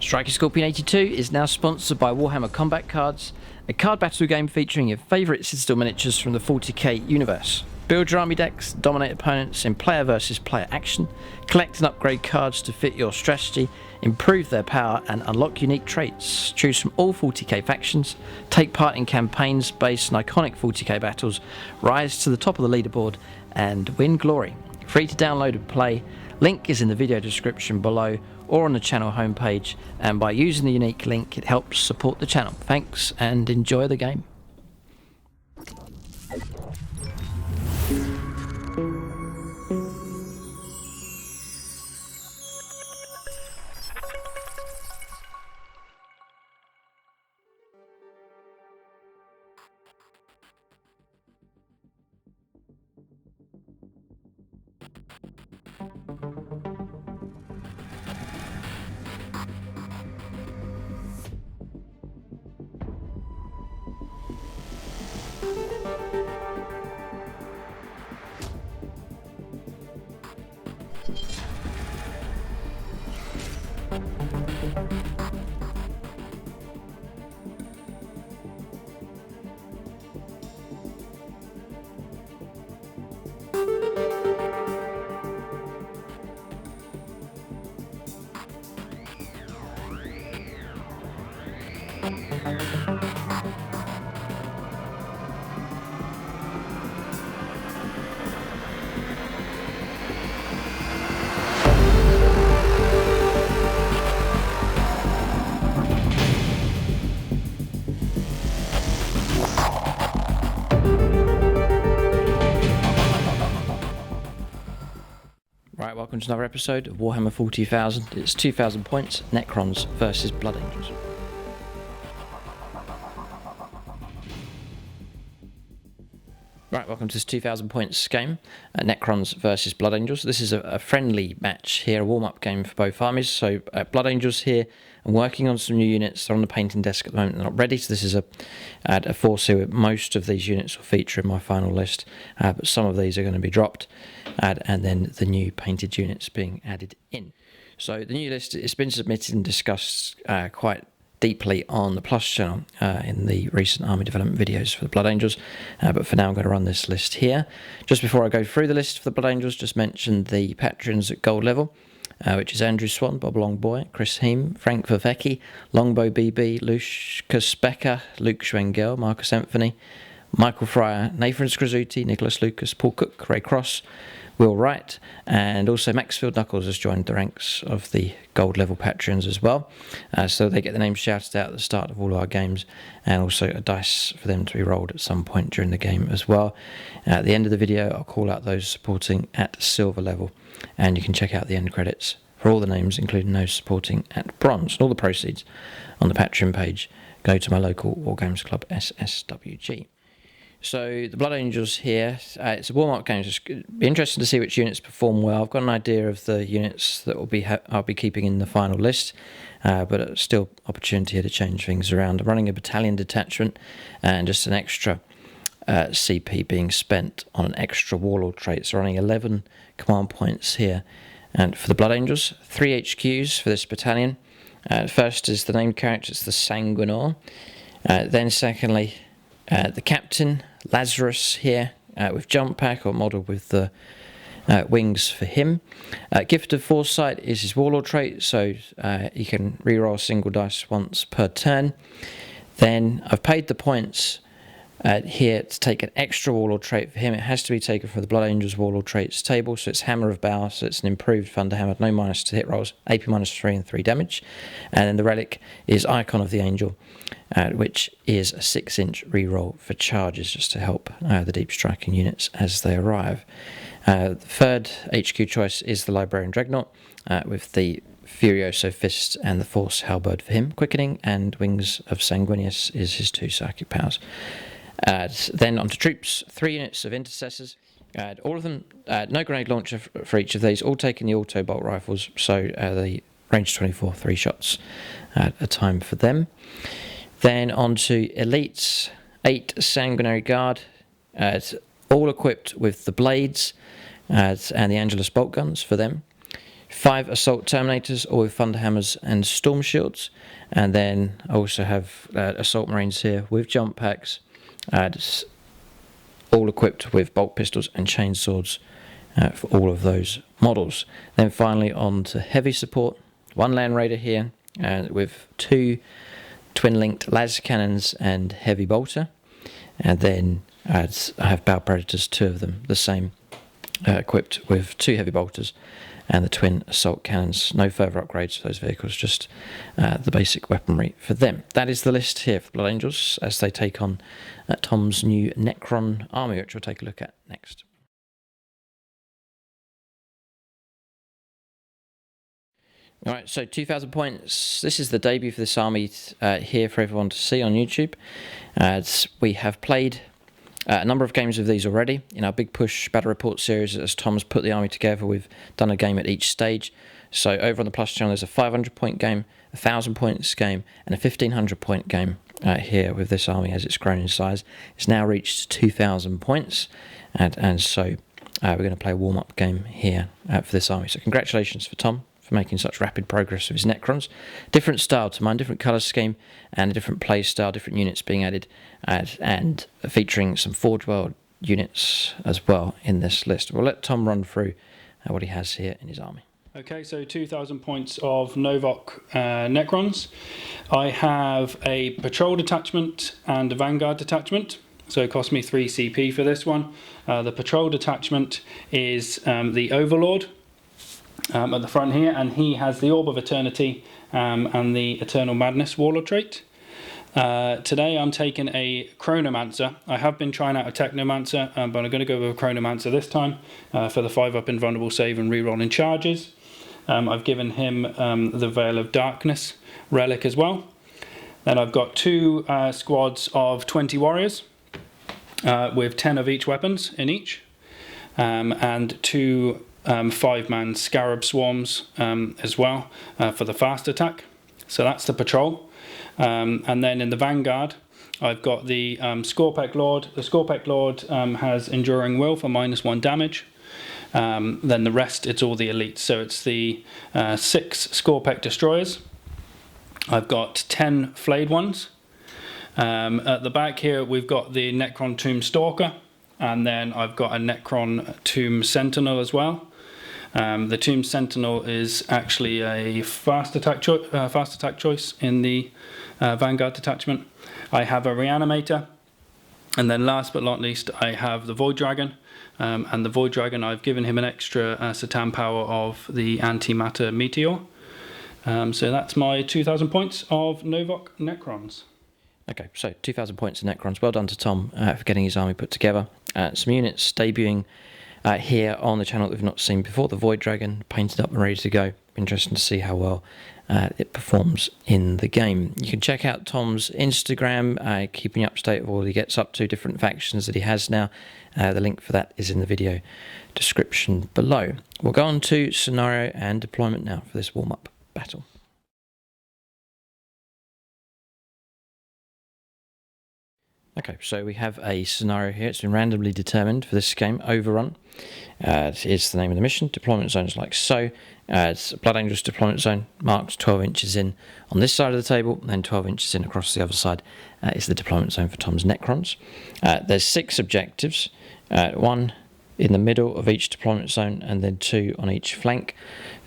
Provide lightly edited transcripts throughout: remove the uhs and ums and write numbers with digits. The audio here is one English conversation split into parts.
Striker Scorpion 82 is now sponsored by Warhammer Combat Cards, a card battle game featuring your favourite Citadel miniatures from the 40k universe. Build your army decks, dominate opponents in player versus player action, collect and upgrade cards to fit your strategy, improve their power and unlock unique traits. Choose from all 40k factions, take part in campaigns based on iconic 40k battles, rise to the top of the leaderboard and win glory. Free to download and play, link is in the video description below or on the channel homepage, and by using the unique link it helps support the channel. Thanks and enjoy the game. Right, welcome to another episode of Warhammer 40,000. It's 2000 points, Necrons versus Blood Angels. Right, welcome to this 2000 points game, Necrons versus Blood Angels. This is a friendly match here, a warm-up game for both armies. So Blood Angels here, I'm working on some new units. They're on the painting desk at the moment, they're not ready. So this is a force here. Most of these units will feature in my final list, but some of these are going to be dropped, and then the new painted units being added in. So the new list has been submitted and discussed quite deeply on the Plus channel in the recent army development videos for the Blood Angels, but for now I'm going to run this list here. Just before I go through the list for the Blood Angels, just mention the patrons at gold level, which is Andrew Swan, Bob Longboy, Chris Heem, Frank Vervecchi, Longbow BB, Lucas Becker, Luke Schwengel, Marcus Anthony, Michael Fryer, Nathan Scrizuti, Nicholas Lucas, Paul Cook, Ray Cross, Will Wright, and also Maxfield Knuckles has joined the ranks of the gold level patrons as well. So they get the names shouted out at the start of all our games, and also a dice for them to be rolled at some point during the game as well. At the end of the video, I'll call out those supporting at silver level, and you can check out the end credits for all the names, including those supporting at bronze. And all the proceeds on the Patreon page go to my local Wargames club, SSWG. So the Blood Angels here, it's a warm-up game. It's be interesting to see which units perform well. I've got an idea of the units that I'll be keeping in the final list, but still opportunity here to change things around. I'm running a battalion detachment and just an extra CP being spent on an extra warlord trait. So running 11 command points here. And for the Blood Angels, 3 HQs for this battalion. First is the named character, it's the Sanguinary. Then secondly, the captain, Lazarus here, with jump pack or model with the wings for him. Gift of Foresight is his warlord trait, so he can reroll a single dice once per turn. Then I've paid the points here to take an extra warlord trait for him. It has to be taken from the Blood Angels warlord traits table, so it's Hammer of Bow, so it's an improved Thunder Hammer, no minus to hit rolls, AP -3 and 3 damage. And then the relic is Icon of the Angel, which is a 6-inch reroll for charges, just to help the deep striking units as they arrive. The third HQ choice is the Librarian Dreadnought, with the Furioso Fist and the Force Halberd for him. Quickening and Wings of Sanguinius is his 2 psychic powers. Then onto troops, 3 units of Intercessors. All of them, no grenade launcher for each of these, all taking the auto bolt rifles, so the range 24, 3 shots at a time for them. Then onto elites, 8 Sanguinary Guard, all equipped with the blades and the Angelus bolt guns for them. 5 Assault Terminators, all with Thunderhammers and Storm Shields. And then I also have Assault Marines here with jump packs, all equipped with bolt pistols and chain swords for all of those models. Then finally on to heavy support, 1 Land Raider here with 2 twin-linked las cannons and heavy bolter. And then I have Bow Predators, 2 of them, the same, equipped with 2 heavy bolters and the twin assault cannons. No further upgrades for those vehicles, just the basic weaponry for them. That is the list here for Blood Angels as they take on Tom's new Necron army, which we'll take a look at next. Alright, so 2,000 points. This is the debut for this army here for everyone to see on YouTube. We have played a number of games of these already in our Big Push Battle Report series. As Tom's put the army together, we've done a game at each stage. So over on the Plus channel there's a 500 point game, a 1,000 points game and a 1,500 point game here with this army as it's grown in size. It's now reached 2,000 points and so we're going to play a warm-up game here for this army. So congratulations for Tom for making such rapid progress with his Necrons. Different style to mine, different colour scheme and a different play style, different units being added and featuring some Forge World units as well in this list. We'll let Tom run through what he has here in his army. Okay, so 2,000 points of Novok Necrons. I have a Patrol detachment and a Vanguard detachment. So it cost me 3 CP for this one. The Patrol detachment is the Overlord at the front here, and he has the Orb of Eternity and the Eternal Madness Warlord trait. Today I'm taking a Chronomancer. I have been trying out a Technomancer, but I'm going to go with a Chronomancer this time for the 5-up invulnerable save and rerolling charges. I've given him the Veil of Darkness relic as well. Then I've got 2 squads of 20 warriors with 10 of each weapons in each, and 2 5-man Scarab Swarms as well for the fast attack. So that's the Patrol. And then in the Vanguard I've got the Scorpek Lord. The Scorpek Lord has Enduring Will for -1 damage. Then the rest, it's all the elites. So it's the 6 Scorpek Destroyers. I've got 10 Flayed Ones. At the back here we've got the Necron Tomb Stalker, and then I've got a Necron Tomb Sentinel as well. The Tomb Sentinel is actually a fast attack choice in the Vanguard detachment. I have a Reanimator, and then last but not least I have the Void Dragon. And the Void Dragon, I've given him an extra Satan power of the Antimatter Meteor. So that's my 2,000 points of Novok Necrons. Okay, so 2,000 points of Necrons. Well done to Tom for getting his army put together. Some units debuting here on the channel that we've not seen before. The Void Dragon, painted up and ready to go. Interesting to see how well it performs in the game. You can check out Tom's Instagram, keeping you up to date with all he gets up to, different factions that he has now. The link for that is in the video description below. We'll go on to scenario and deployment now for this warm-up battle. Okay, so we have a scenario here. It's been randomly determined for this game, Overrun. It's the name of the mission. Deployment zones like so. It's a Blood Angels deployment zone, marked 12 inches in on this side of the table, and then 12 inches in across the other side is the deployment zone for Tom's Necrons. There's 6 objectives, 1 in the middle of each deployment zone, and then 2 on each flank.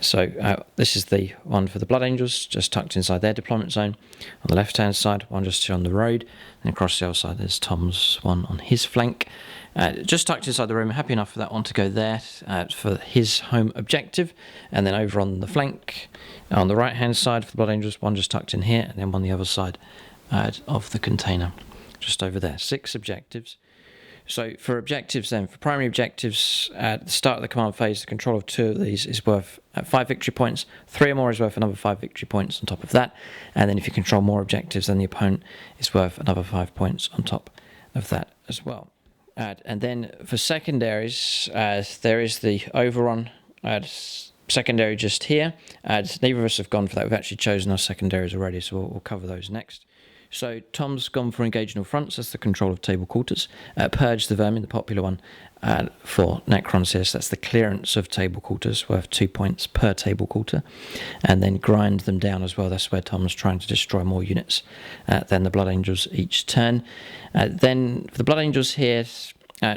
So this is the one for the Blood Angels, just tucked inside their deployment zone. On the left-hand side, one just here on the road, and across the other side there's Tom's one on his flank. Just tucked inside the room, happy enough for that one to go there for his home objective. And then over on the flank, on the right-hand side for the Blood Angels, one just tucked in here, and then one on the other side of the container, just over there. 6 objectives. So for objectives then, for primary objectives, at the start of the command phase, the control of 2 of these is worth 5 victory points. 3 or more is worth another 5 victory points on top of that. And then if you control more objectives, then the opponent is worth another 5 points on top of that as well. And then for secondaries, there is the Overrun secondary just here. Neither of us have gone for that. We've actually chosen our secondaries already, so we'll cover those next. So Tom's gone for engage all fronts. That's the control of table quarters. Purge the vermin, the popular one for Necrons here. So that's the clearance of table quarters, worth 2 points per table quarter. And then grind them down as well. That's where Tom's trying to destroy more units than the Blood Angels each turn. Then for the Blood Angels here,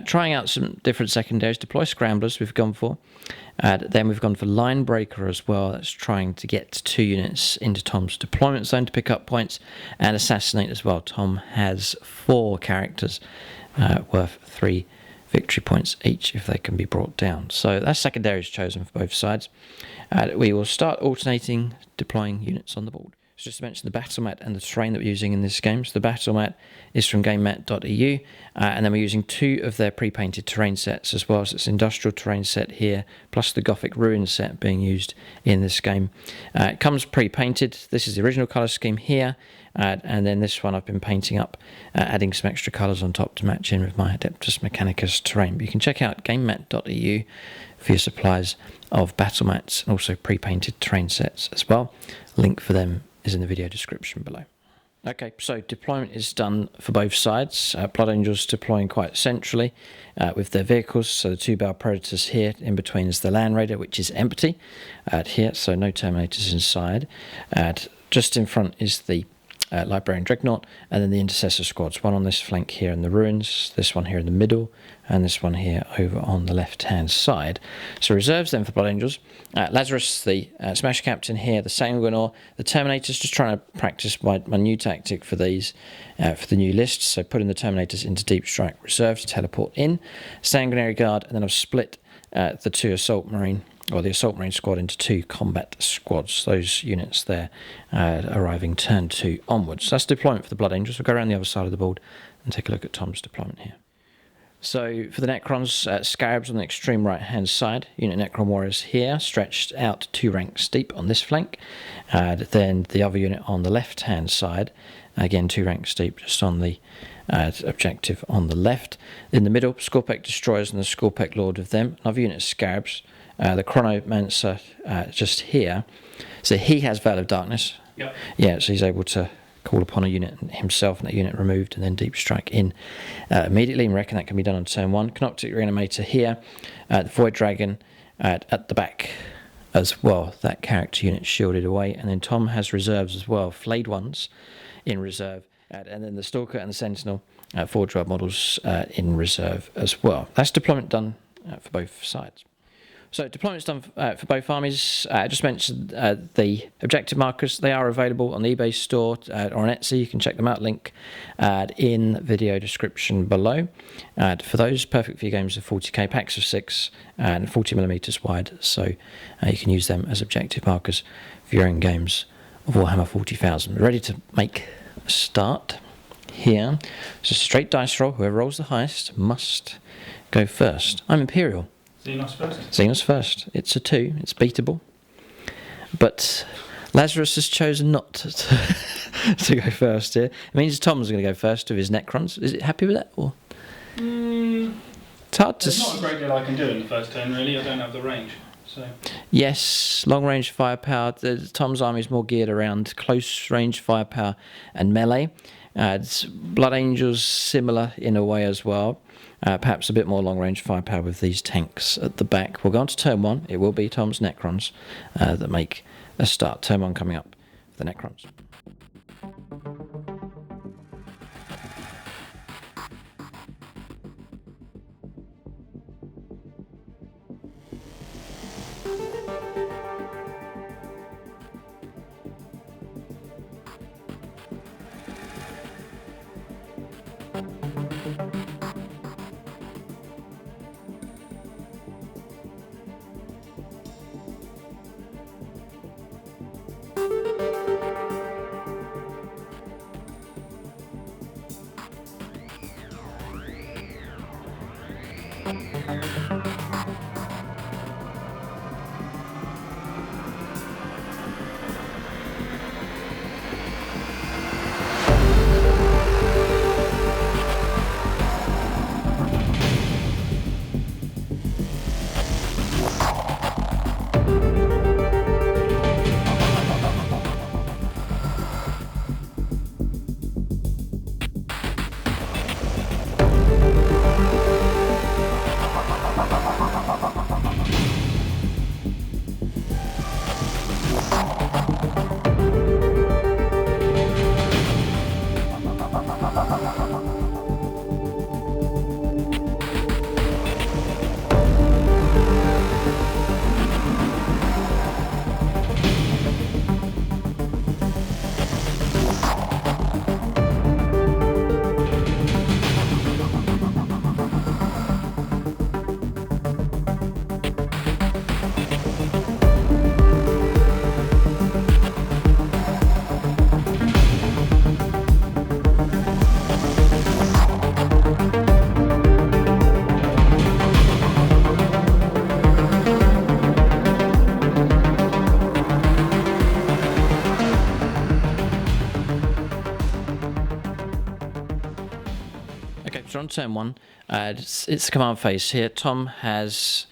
trying out some different secondaries. Deploy Scramblers we've gone for. Then we've gone for Line Breaker as well. That's trying to get 2 units into Tom's deployment zone to pick up points. And Assassinate as well. Tom has 4 characters worth 3 victory points each if they can be brought down. So that's secondaries chosen for both sides. We will start alternating deploying units on the board. So just to mention the battle mat and the terrain that we're using in this game. So the battle mat is from gamemat.eu, and then we're using 2 of their pre-painted terrain sets as well. So it's industrial terrain set here, plus the Gothic ruins set being used in this game. It comes pre-painted. This is the original colour scheme here, and then this one I've been painting up, adding some extra colours on top to match in with my Adeptus Mechanicus terrain. But you can check out gamemat.eu for your supplies of battle mats and also pre-painted terrain sets as well. Link for them is in the video description below. Okay, so deployment is done for both sides. Blood Angels deploying quite centrally with their vehicles. So the 2-barrel Predators here, in between is the Land Raider, which is empty here, so no Terminators inside. Just in front is the Librarian Dreadnought, and then the Intercessor squads, one on this flank here in the ruins, this one here in the middle, and this one here over on the left-hand side. So reserves then for Blood Angels. Lazarus, the Smash Captain here, the Sanguinary, the Terminators, just trying to practice my new tactic for these, for the new list. So putting the Terminators into Deep Strike Reserve to teleport in. Sanguinary Guard, and then I've split the 2 Assault Marine, or the Assault Marine squad, into 2 combat squads. Those units there arriving turn 2 onwards. That's deployment for the Blood Angels. We'll go around the other side of the board and take a look at Tom's deployment here. So for the Necrons, Scarabs on the extreme right-hand side, unit Necron Warriors here, stretched out 2 ranks deep on this flank. Then the other unit on the left-hand side, again 2 ranks deep just on the objective on the left. In the middle, Scorpec Destroyers and the Scorpec Lord of them. Another unit of Scarabs. The Chronomancer just here. So he has Veil of Darkness. Yep. Yeah, so he's able to call upon a unit himself and that unit removed and then Deep Strike in immediately. And reckon that can be done on turn 1. Canoptic Reanimator here. The Void Dragon at the back as well. That character unit shielded away. And then Tom has reserves as well. Flayed ones in reserve. And then the Stalker and the Sentinel, 4 drive models in reserve as well. That's deployment done for both sides. So deployment's done for both armies. I just mentioned the objective markers. They are available on the eBay store or on Etsy. You can check them out. Link in the video description below. For those, perfect for your games of 40k, packs of 6 and 40mm wide. So you can use them as objective markers for your own games of Warhammer 40,000. We're ready to make a start here. So straight dice roll. Whoever rolls the highest must go first. I'm Imperial. Xenos first. Xenos first. It's a 2. It's beatable. But Lazarus has chosen not to go first here. It means Tom's going to go first with his Necrons. Is it happy with that? Or? It's hard to... There's not a great deal I can do in the first turn, really. I don't have the range. So. Yes, long range firepower. Tom's army is more geared around close range firepower and melee. Blood Angels similar in a way as well. Perhaps a bit more long-range firepower with these tanks at the back. We'll go on to turn 1. It will be Tom's Necrons that make a start. Turn 1 coming up for the Necrons. So on turn 1, it's the command phase here. Tom has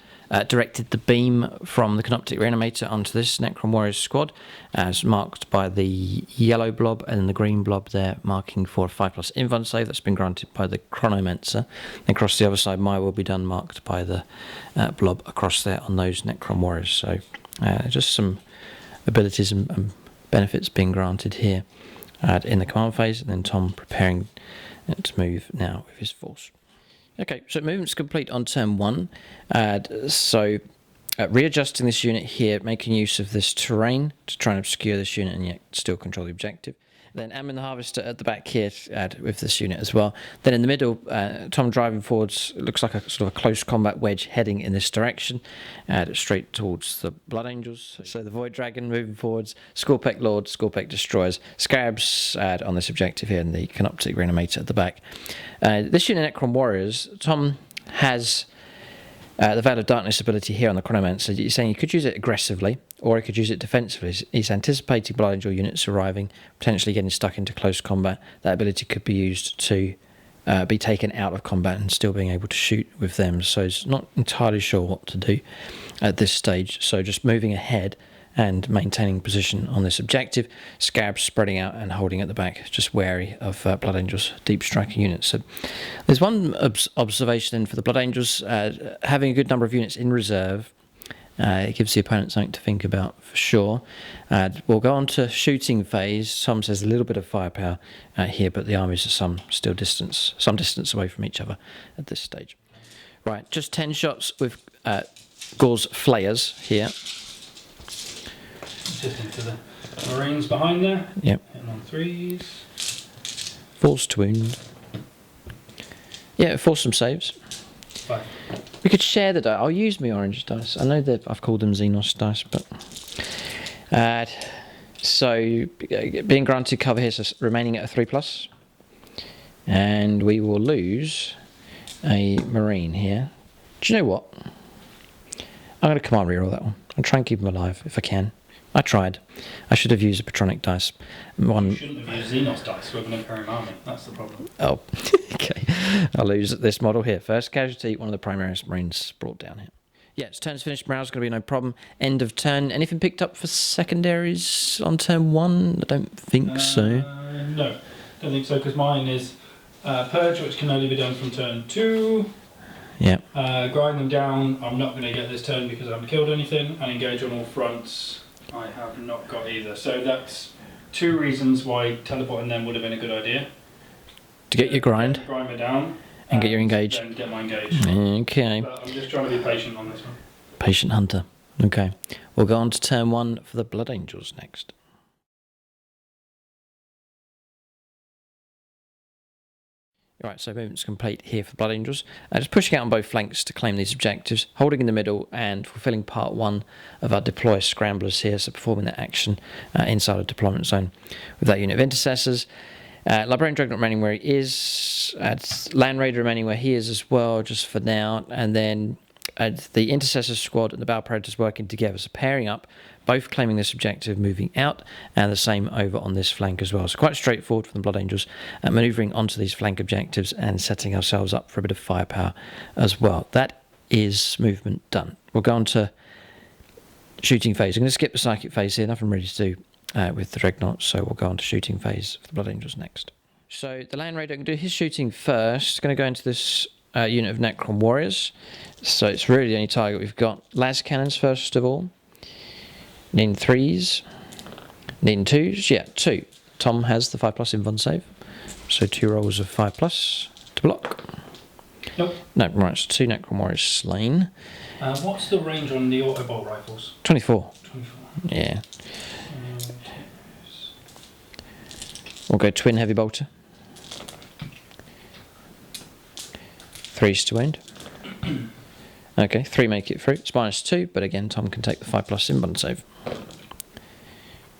directed the beam from the Canoptic Reanimator onto this Necron Warriors squad, as marked by the yellow blob and the green blob there, marking for a 5+ invuln save that's been granted by the Chronomancer. And across the other side, mine will be done marked by the blob across there on those Necron Warriors. So just some abilities and benefits being granted here in the command phase, and then Tom preparing to move now with his force. Okay, so movement's complete on turn 1. Readjusting this unit here, making use of this terrain to try and obscure this unit and yet still control the objective. Then Ammon the Harvester at the back here with this unit as well. Then in the middle, Tom driving forwards, looks like a sort of a close combat wedge heading in this direction, straight towards the Blood Angels. So the Void Dragon moving forwards, Scorpec Lord, Scorpec Destroyers, Scarabs on this objective here, and the Canoptic Reanimator at the back. This unit Necron Warriors, Tom has the Veil of Darkness ability here on the Chronomancer. You're saying you could use it aggressively, or he could use it defensively. He's anticipating Blood Angel units arriving, potentially getting stuck into close combat. That ability could be used to be taken out of combat and still being able to shoot with them. So he's not entirely sure what to do at this stage. So just moving ahead and maintaining position on this objective. Scarabs spreading out and holding at the back, just wary of Blood Angels, deep striking units. So there's one observation then for the Blood Angels, having a good number of units in reserve. It gives the opponent something to think about for sure. We'll go on to shooting phase. Tom says a little bit of firepower here, but the armies are some distance away from each other at this stage. Right, just 10 shots with Gore's Flayers here. Just into the Marines behind there. Yep. Hitting on 3s. Force to wound. Yeah, force some saves. 5. We could share the dice. I'll use my orange dice. I know that I've called them Xenos dice, but so being granted cover here, so remaining at a 3+, and we will lose a Marine here. Do you know what? I'm going to command reroll that one. I'll try and keep him alive if I can. I tried. I should have used a Patronic dice. You shouldn't have used Xenos dice with an Imperium army. That's the problem. Oh, okay. I'll lose this model here. First casualty, one of the Primaris Marines brought down here. Yeah, it's turn's finished. Morale's going to be no problem. End of turn. Anything picked up for secondaries on turn 1? I don't think so. No, don't think so, because mine is Purge, which can only be done from turn 2. Yeah. Grind them down. I'm not going to get this turn because I haven't killed anything. And engage on all fronts. I have not got either. So that's 2 reasons why teleporting them would have been a good idea. To get your grind. Grind me down. And get your engage. Then get my engage. Okay. But I'm just trying to be patient on this one. Patient hunter. Okay. We'll go on to turn 1 for the Blood Angels next. Alright, so movement's complete here for the Blood Angels. Just pushing out on both flanks to claim these objectives, holding in the middle and fulfilling part 1 of our deploy scramblers here, so performing that action inside a deployment zone with that unit of Intercessors. Librarian Dreadnought remaining where he is, Land Raider remaining where he is as well, just for now, and then the Intercessors squad and the Battle Predators working together, so pairing up, both claiming this objective, moving out, and the same over on this flank as well. So quite straightforward for the Blood Angels, manoeuvring onto these flank objectives and setting ourselves up for a bit of firepower as well. That is movement done. We'll go on to shooting phase. I'm going to skip the psychic phase here, nothing really to do with the Dreadnought, so we'll go on to shooting phase for the Blood Angels next. So the Land Raider can do his shooting first. Going to go into this unit of Necron Warriors. So it's really the only target we've got. Las Cannons first of all. Needing 3s. Needing 2s. Yeah, 2. Tom has the 5+ invuln save. So 2 rolls of 5+ to block. Nope. No, right, so 2 Necron Warriors slain. What's the range on the auto bolt rifles? 24. 24. Yeah. We'll go twin heavy bolter. 3s to wound. Okay, 3 make it through. It's -2, but again, Tom can take the 5+ invuln save.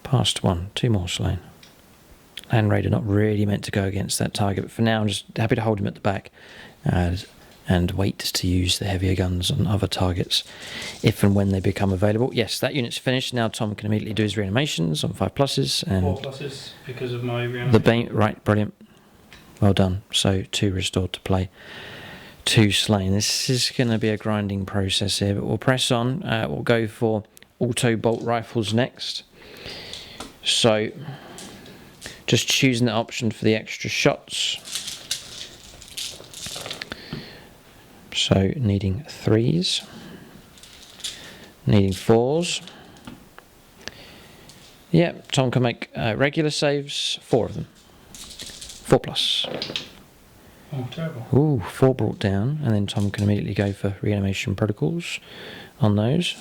Past 1, 2 more slain. Land Raider not really meant to go against that target, but for now I'm just happy to hold him at the back and wait to use the heavier guns on other targets if and when they become available. Yes, that unit's finished. Now Tom can immediately do his reanimations on 5+s and 4+ because of my reanimation. right, brilliant. Well done. So 2 restored to play, 2 slain. This is going to be a grinding process here, but we'll press on. We'll go for auto bolt rifles next. So just choosing the option for the extra shots. So needing 3s, needing 4s. Yep, Tom can make regular saves, 4 of them. 4+. Oh, terrible. Ooh, 4 brought down, and then Tom can immediately go for reanimation protocols on those.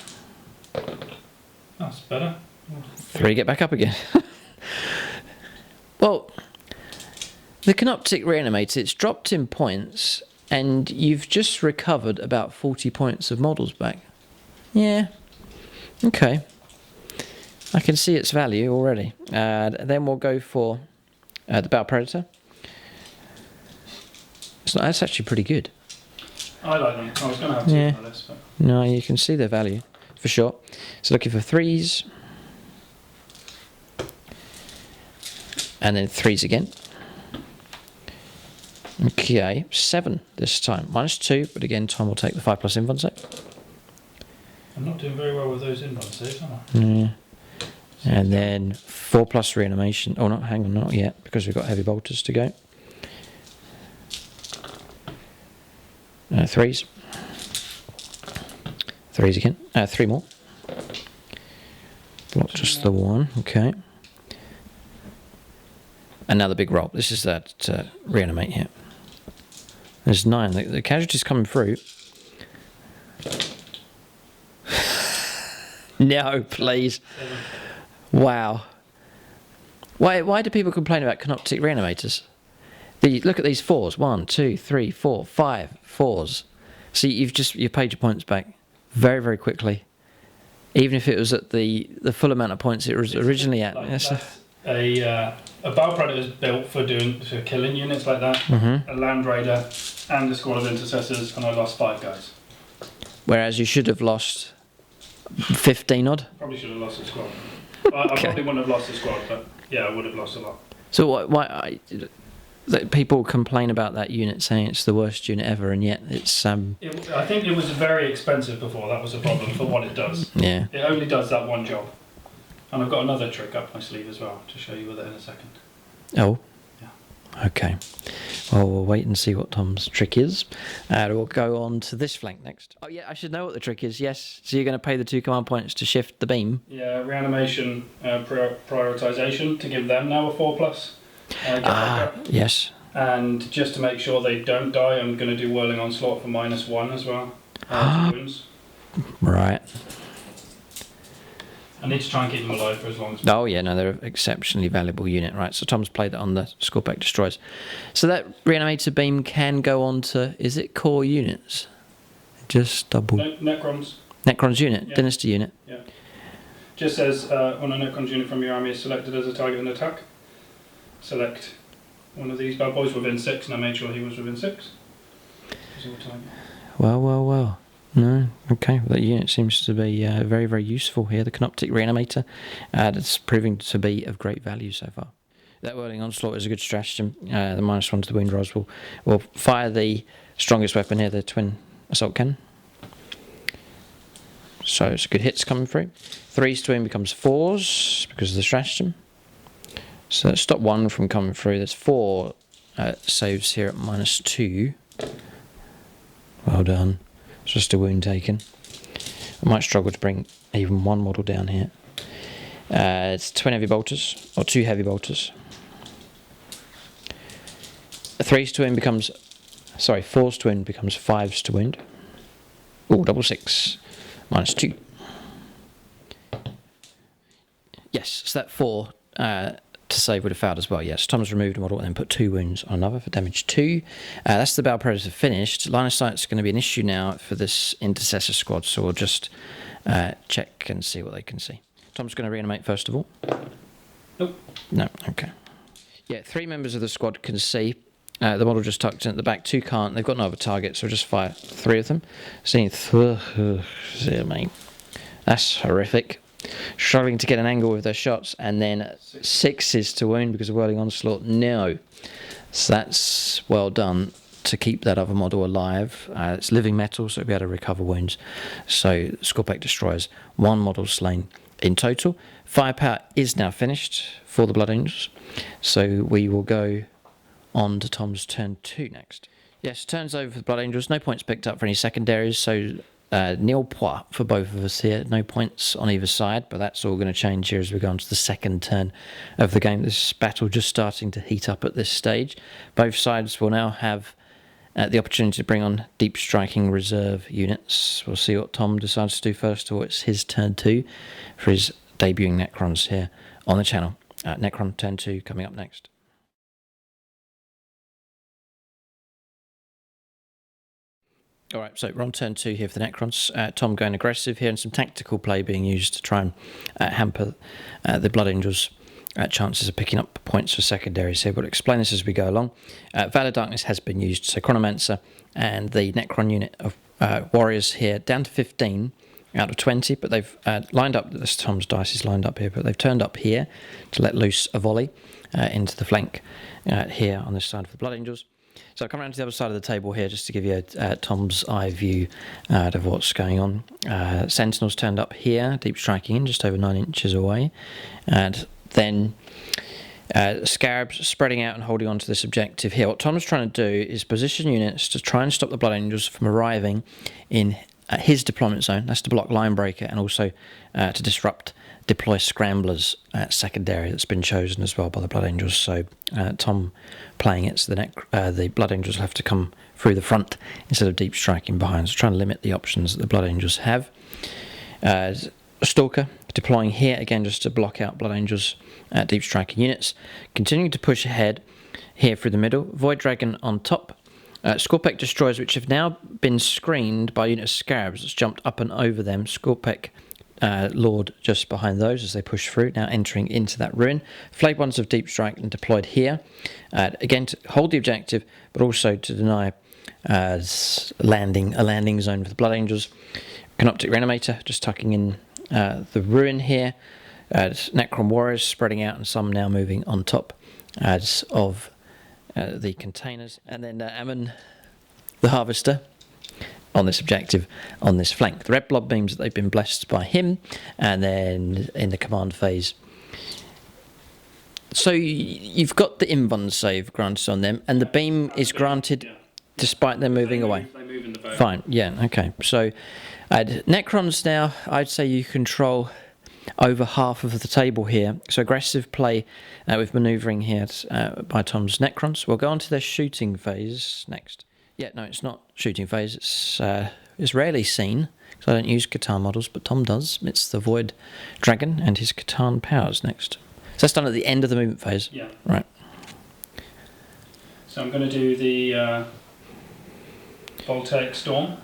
That's better. 3 get back up again. Well, the Canoptic Reanimator, it's dropped in points, and you've just recovered about 40 points of models back. Yeah, okay. I can see its value already. Then we'll go for the Battle Predator. That's actually pretty good. I like them. I was going to have 2 on the list, but... No, you can see their value, for sure. So looking for 3s. And then 3s again. Okay, 7 this time. -2, but again, Tom will take the 5+ invuln save. I'm not doing very well with those invuln saves, am I? Yeah. And then 4+ reanimation. Oh, no, hang on, not yet, because we've got heavy bolters to go. 3s. 3s again. 3 more. Not just the 1, okay. Another big roll. This is that reanimate here. There's 9. The casualties coming through. No, please. 7. Wow. Why do people complain about Canoptic Reanimators? Look at these 4s. 1, 2, 3, 4, 5 4s. See, you've paid your points back very, very quickly. Even if it was at the full amount of points it was originally at. Like a Battle Predator is built for killing units like that. Mm-hmm. A Land Raider and a squad of Intercessors, and I lost 5 guys. Whereas you should have lost 15 odd. Probably should have lost a squad. I probably wouldn't have lost a squad, but yeah, I would have lost a lot. So why people complain about that unit, saying it's the worst unit ever, and yet it's I think it was very expensive before. That was a problem for what it does. Yeah. It only does that one job. And I've got another trick up my sleeve as well to show you with it in a second. Oh. Yeah. Okay. Well, we'll wait and see what Tom's trick is. We'll go on to this flank next. Oh yeah, I should know what the trick is. Yes. So you're going to pay the 2 command points to shift the beam. Yeah, reanimation prioritization to give them now a 4+. Yes. And just to make sure they don't die, I'm going to do Whirling Onslaught for -1 as well. To wounds. Right. I need to try and keep them alive for as long as possible. Oh yeah, no, they're an exceptionally valuable unit, right? So Tom's played that on the Scorpack Destroyers. So that reanimator beam can go on to, is it core units? Just double. Necrons. Necrons unit, Yeah. Dynasty unit. Yeah. Just says when a Necrons unit from your army is selected as a target in attack, select one of these bad boys within 6, and I made sure he was within 6. Well. No, okay. That unit seems to be very, very useful here. The Canoptic Reanimator. It's proving to be of great value so far. That Whirling Onslaught is a good stratagem. The -1 to the wound rolls will fire the strongest weapon here, the Twin Assault Cannon. So it's good hits coming through. 3s to win becomes 4s because of the stratagem. So let's stop 1 from coming through. There's 4 saves here at -2. Well done. It's just a wound taken. I might struggle to bring even 1 model down here. It's 2 heavy bolters, or 2 heavy bolters. 3s to win becomes, 4s to win becomes 5s to wound. Oh, double 6, -2. Yes, so that 4 to save would have failed as well. Yes, Tom's removed a model and then put 2 wounds on another for damage 2. That's the Battle Predator finished. Line of sight's going to be an issue now for this Intercessor squad, so we'll just check and see what they can see. Tom's going to reanimate first of all. Nope. No, okay. Yeah, 3 members of the squad can see. The model just tucked in at the back, 2 can't. They've got no other target, so we'll just fire 3 of them. Seeing mate. That's horrific. Struggling to get an angle with their shots, and then 6s to wound because of Whirling Onslaught. No. So that's well done to keep that other model alive. It's living metal, so it'll be able to recover wounds. So Scorpec destroys 1 model slain in total. Firepower is now finished for the Blood Angels. So we will go on to Tom's turn 2 next. Yes, turns over for the Blood Angels. No points picked up for any secondaries, so nil point for both of us here. No points on either side, but that's all going to change here as we go on to the second turn of the game. This battle just starting to heat up at this stage. Both sides will now have the opportunity to bring on deep striking reserve units. We'll see what Tom decides to do first, or it's his turn 2 for his debuting Necrons here on the channel. Necron turn 2 coming up next. Alright, so we're on turn 2 here for the Necrons. Tom going aggressive here, and some tactical play being used to try and hamper the Blood Angels' chances of picking up points for secondaries here. We'll explain this as we go along. Valor Darkness has been used, so Chronomancer and the Necron unit of warriors here down to 15 out of 20, but they've lined up, this Tom's dice is lined up here, but they've turned up here to let loose a volley into the flank here on this side of the Blood Angels. So I'll come around to the other side of the table here just to give you a Tom's eye view of what's going on. Sentinels turned up here, deep striking in, just over 9 inches away. And then Scarabs spreading out and holding on to this objective here. What Tom's trying to do is position units to try and stop the Blood Angels from arriving in his deployment zone. That's to block Linebreaker, and also to deploy Scramblers secondary that's been chosen as well by the Blood Angels. So Tom playing it so the Blood Angels will have to come through the front instead of deep striking behind. So trying to limit the options that the Blood Angels have. Stalker deploying here again just to block out Blood Angels deep striking units. Continuing to push ahead here through the middle. Void Dragon on top. Scorpec Destroyers, which have now been screened by a unit of Scarabs that's jumped up and over them. Scorpec Lord just behind those as they push through, now entering into that ruin. Flayed Ones of Deep Strike and deployed here. Again, to hold the objective, but also to deny a landing zone for the Blood Angels. Canoptic Reanimator just tucking in the ruin here. Necron Warriors spreading out, and some now moving on top as of the containers. And then Ammon the Harvester on this objective, on this flank. The red blob beams that they've been blessed by him, and then in the command phase. So you've got the Invuln save granted on them, and the beam is granted despite them moving away. They move in the boat. Fine, yeah, okay. So Necrons now, I'd say you control over half of the table here. So aggressive play with manoeuvring here by Tom's Necrons. We'll go on to their shooting phase next. Yeah, no, it's not shooting phase. It's rarely seen, because I don't use Catan models, but Tom does. It's the Void Dragon and his Catan powers next. So that's done at the end of the movement phase. Yeah. Right. So I'm going to do the Voltaic Storm,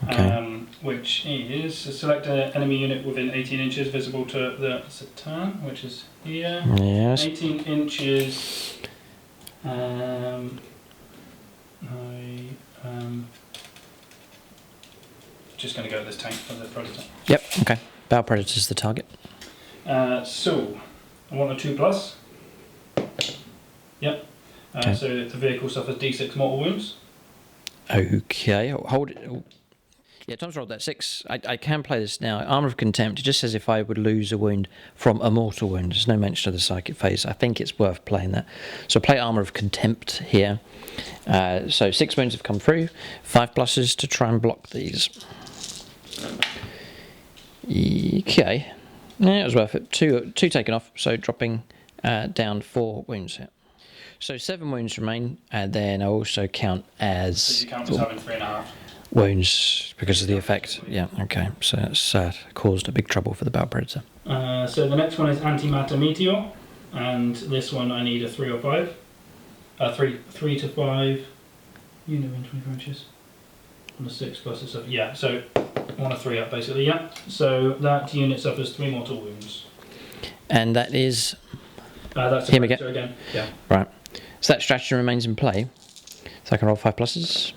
Okay. which is select an enemy unit within 18 inches visible to the Satan, which is here. Yes. 18 inches. Just going to go with this tank for the Predator. Yep, okay. Bow Predator's the target. So, I want a 2+. Yep. Okay. So the vehicle suffers D6 mortal wounds. Okay, hold it. Oh. Yeah, Tom's rolled that 6. I can play this now. Armour of Contempt, it just says if I would lose a wound from a mortal wound. There's no mention of the psychic phase. I think it's worth playing that. So play Armour of Contempt here. So 6 wounds have come through. 5 pluses to try and block these. Okay. Yeah, it was worth it. Two taken off, so dropping down 4 wounds here. So 7 wounds remain, and then I also count as... So you count as having 3.5. Wounds because of the effect. Yeah, okay. So that's caused a big trouble for the Bow Predator. So the next one is Antimatter Meteor, and this one I need a 3 or 5. 3 to 5. You know, in 24 inches. On a 6 plus it's up. Yeah, so I want a 3 up basically. Yeah. So that unit suffers 3 mortal wounds. And that is. That's a him Predator again. Yeah. Right. So that strategy remains in play. So I can roll 5 pluses.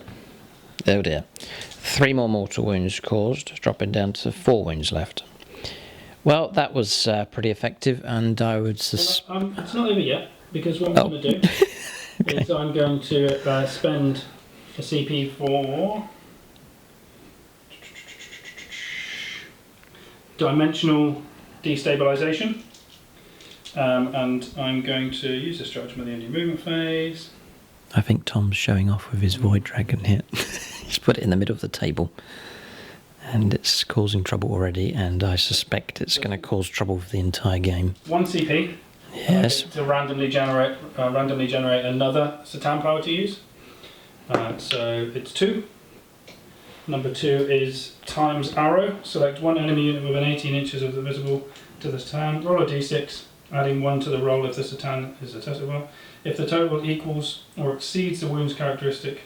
Oh dear. 3 more mortal wounds caused, dropping down to 4 wounds left. Well, that was pretty effective, and I would Well, it's not over yet, because what I'm going to do is I'm going to spend a CP for dimensional destabilization, and I'm going to use this stratagem at the end of the movement phase. I think Tom's showing off with his Void Dragon here. He's put it in the middle of the table. And it's causing trouble already, and I suspect it's going to cause trouble for the entire game. 1 CP. Yes. To randomly generate another Satan power to use. So it's 2. Number 2 is times arrow. Select one enemy unit within 18 inches of the visible to the Satan. Roll a d6, adding 1 to the roll if the Satan is accessible. If the total equals or exceeds the wounds characteristic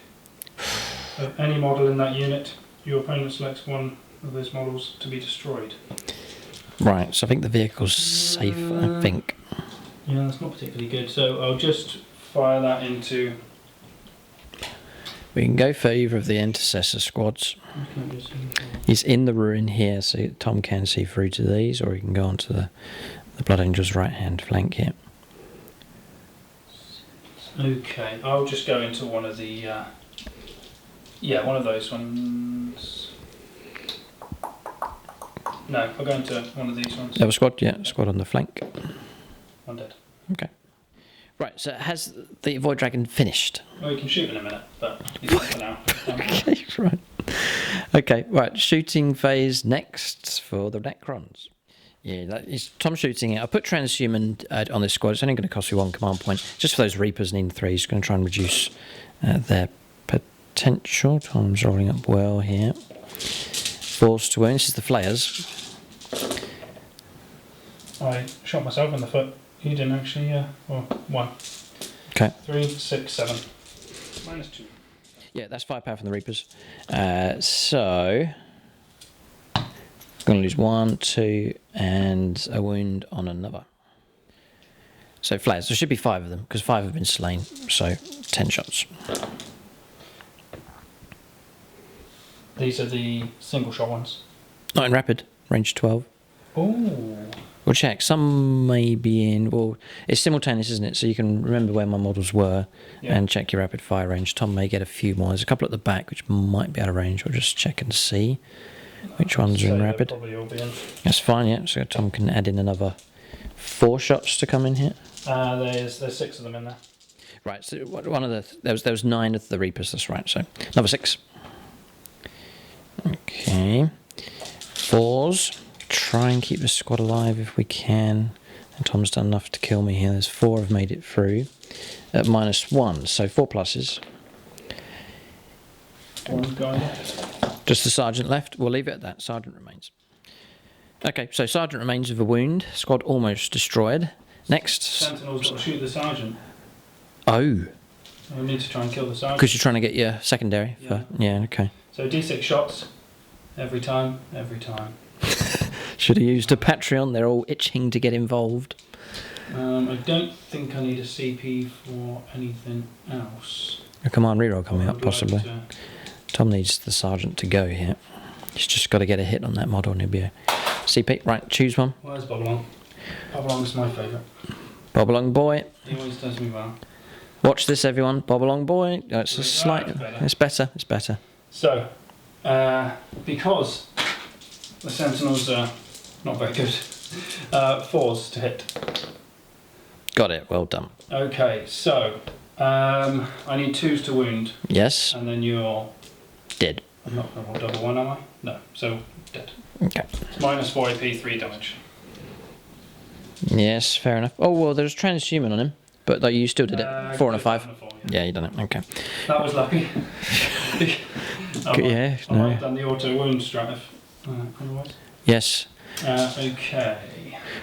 of any model in that unit, your opponent selects one of those models to be destroyed. Right, so I think the vehicle's safe, I think. Yeah, that's not particularly good. So I'll just fire that into... We can go for either of the Intercessor squads. He's in the ruin here, so Tom can see through to these, or he can go onto the Blood Angel's right-hand flank here. Okay, I'll just go into one of the... yeah, one of those ones. No, I'll go into one of these ones. That was squad, yeah, squad on the flank. I'm dead. Okay. Right, so has the Void Dragon finished? Well, you can shoot in a minute, but he's not for now. Okay, right. Okay, right, shooting phase next for the Necrons. Yeah, that is Tom shooting it. I put transhuman on this squad. It's only going to cost you 1 command point. Just for those Reapers needing 3, he's going to try and reduce their potential. Tom's rolling up well here. Force to wound. This is the Flayers. I shot myself in the foot. You didn't actually, or 1. Okay. 3, 6, 7. -2. Yeah, that's 5 power from the Reapers. So going to lose 1, 2, and a wound on another. So Flayers. There should be 5 of them because 5 have been slain. So 10 shots. These are the single shot ones. Not in rapid. Range 12. Oh. We'll check. Some may be in... Well, it's simultaneous, isn't it? So you can remember where my models were and check your rapid fire range. Tom may get a few more. There's a couple at the back which might be out of range. We'll just check and see which ones are in rapid. Probably all be in. That's fine, yeah. So Tom can add in another 4 shots to come in here. There's 6 of them in there. Right, so one of the... There was 9 of the Reapers, that's right. So another 6. Okay. 4s. Try and keep the squad alive if we can. And Tom's done enough to kill me here. There's 4 have made it through at -1, so 4 pluses. One guy. Just the sergeant left. We'll leave it at that. Sergeant remains. Okay, so sergeant remains with a wound. Squad almost destroyed. Next. Sentinel's got to shoot the sergeant. Oh. We need to try and kill the sergeant. Because you're trying to get your secondary. Yeah, okay. So D6 shots every time, every time. Should have used a Patreon. They're all itching to get involved. I don't think I need a CP for anything else. A command reroll coming up, I'd possibly. like Tom needs the sergeant to go here. He's just got to get a hit on that model and he'll be a CP. Right, choose one. Where's Bobalong? Bobalong's my favourite. Bob along, boy. He always does me well. Watch this, everyone. Bob along, boy. It's a slight... It's better. It's better. So, because the Sentinels are not very good, 4s to hit. Got it. Well done. Okay, so I need 2s to wound. Yes. And then you're Dead. I'm not going to roll double 1, am I? No, so dead. Okay. It's -4 AP, 3 damage. Yes, fair enough. Oh, well, there's transhuman on him, but like, you still did it. 4 and a 5. 4, Yeah, you done it. Okay. That was lucky. I Yeah, might have done the auto wound strat if otherwise. Yes. Okay.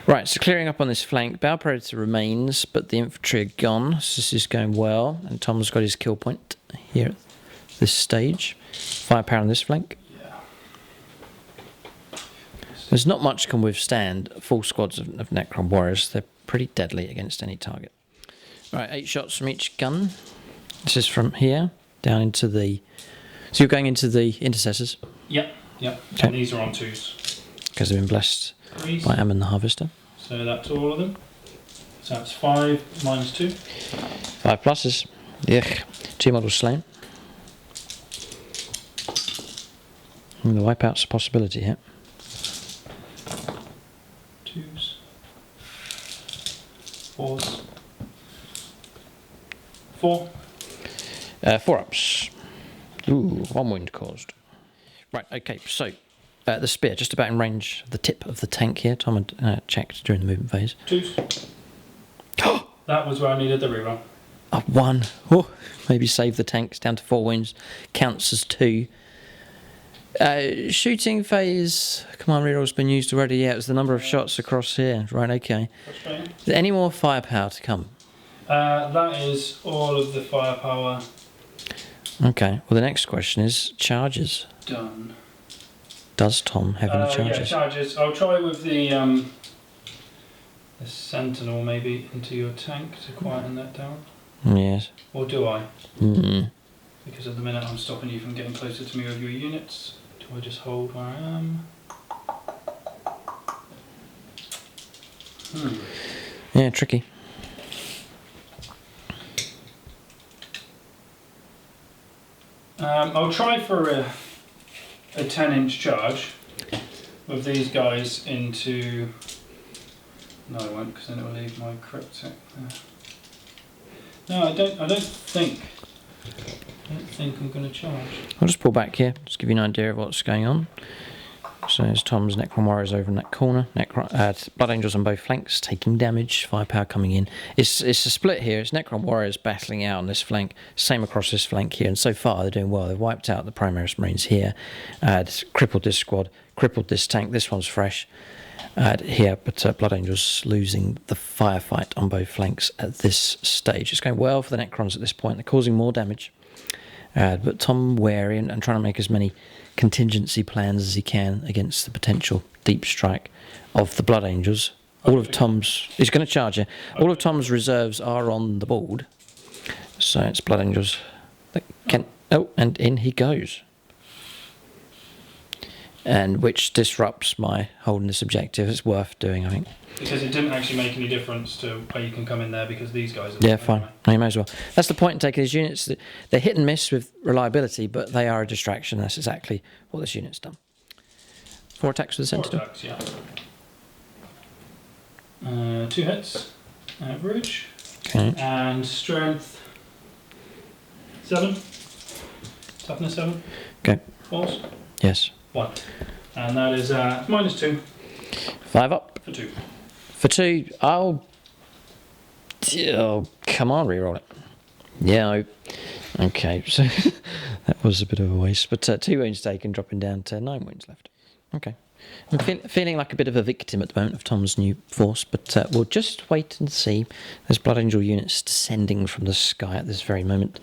Right, so clearing up on this flank. Bow Predator remains, but the infantry are gone. So this is going well, and Tom's got his kill point here at this stage. Firepower on this flank. Yeah. There's not much can withstand full squads of Necron warriors. They're pretty deadly against any target. Right, 8 shots from each gun. This is from here down into the... So you're going into the Intercessors? Yep, yep. Okay. And these are on 2s. Because they've been blessed 3s. by Ammon the Harvester. So that's all of them. So that's 5 -2. 5 pluses. Yuck. 2 models slain. And the wipeout's a possibility here. 2s. 4s. 4. 4 ups. Ooh, 1 wound caused. Right, okay, so the spear, just about in range of the tip of the tank here. Tom had checked during the movement phase. 2s. That was where I needed the reroll. 1. Oh, maybe save the tanks down to 4 wounds. Counts as 2. Shooting phase. Command reroll's been used already. Yeah, it was the number of shots across here. Right, okay. Is there any more firepower to come? That is all of the firepower. Okay, well the next question is charges. Done. Does Tom have any charges? Yeah, charges. I'll try with the sentinel maybe into your tank to quieten that down. Yes. Or do I? Mm. Because at the minute I'm stopping you from getting closer to me with your units. Do I just hold where I am? Yeah, tricky. I'll try for a 10-inch charge with these guys into. No, I won't, because then it will leave my cryptic there. No, I don't think I'm going to charge. I'll just pull back here, just give you an idea of what's going on. So there's Tom's Necron Warriors over in that corner. Blood Angels on both flanks, taking damage, firepower coming in. It's a split here. It's Necron Warriors battling out on this flank, same across this flank here, and so far they're doing well. They've wiped out the Primaris Marines here, crippled this squad, crippled this tank. This one's fresh here, but Blood Angels losing the firefight on both flanks at this stage. It's going well for the Necrons at this point. They're causing more damage, but Tom wary and trying to make as many contingency plans as he can against the potential deep strike of the Blood Angels. All of Tom's... He's going to charge you. All of Tom's reserves are on the board. So it's Blood Angels that can... Oh, and in he goes. And which disrupts my holding this objective. It's worth doing, I think. Because it didn't actually make any difference to where you can come in there because these guys are... Yeah, fine. Anyway. No, you may as well. That's the point in taking these units. They're hit and miss with reliability, but they are a distraction. That's exactly what this unit's done. 4 attacks with the Sentinel. 4 attacks, yeah. 2 hits, average. Okay. And strength 7. Toughness 7. Okay. Force? Yes. 1. And that is -2. 5 up. For 2. For 2, oh, come on, reroll it. Yeah, okay, so that was a bit of a waste. But 2 wounds taken, dropping down to 9 wounds left. Okay. I'm feeling like a bit of a victim at the moment of Tom's new force, but we'll just wait and see. There's Blood Angel units descending from the sky at this very moment.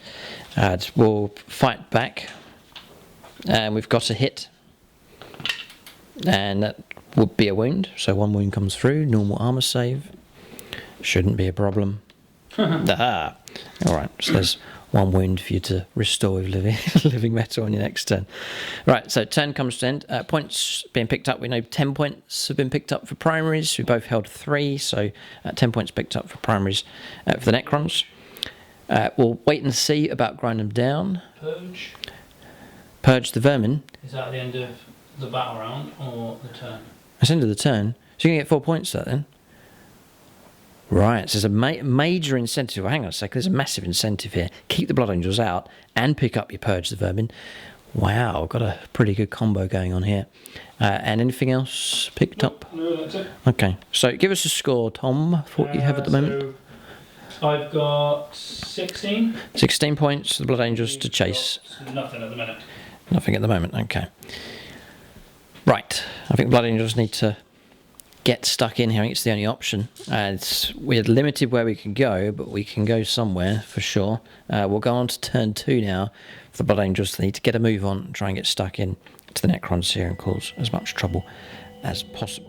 We'll fight back. And we've got a hit. And that would be a wound, so 1 wound comes through, normal armor save. Shouldn't be a problem. Aha! Alright, so there's 1 wound for you to restore with living metal on your next turn. Right, so turn comes to end. Points being picked up. We know 10 points have been picked up for primaries. We both held 3, so 10 points picked up for primaries for the Necrons. We'll wait and see about grinding them down. Purge? Purge the vermin. Is that at the end of the battle round or the turn? It's the end of the turn. So you can get 4 points for that then. Right, so there's a major incentive. Well, hang on a second, there's a massive incentive here. Keep the Blood Angels out and pick up your Purge the Vermin. Wow, got a pretty good combo going on here. And anything else picked up? No, that's it. Okay, so give us a score, Tom, for what you have at the moment. So I've got 16. 16 points for the Blood Angels to chase. Nothing at the minute. Nothing at the moment, okay. Right, I think Blood Angels need to get stuck in here. I think it's the only option. We're limited where we can go, but we can go somewhere for sure. We'll go on to turn 2 now for the Blood Angels. They need to get a move on and try and get stuck in to the Necrons here and cause as much trouble as possible.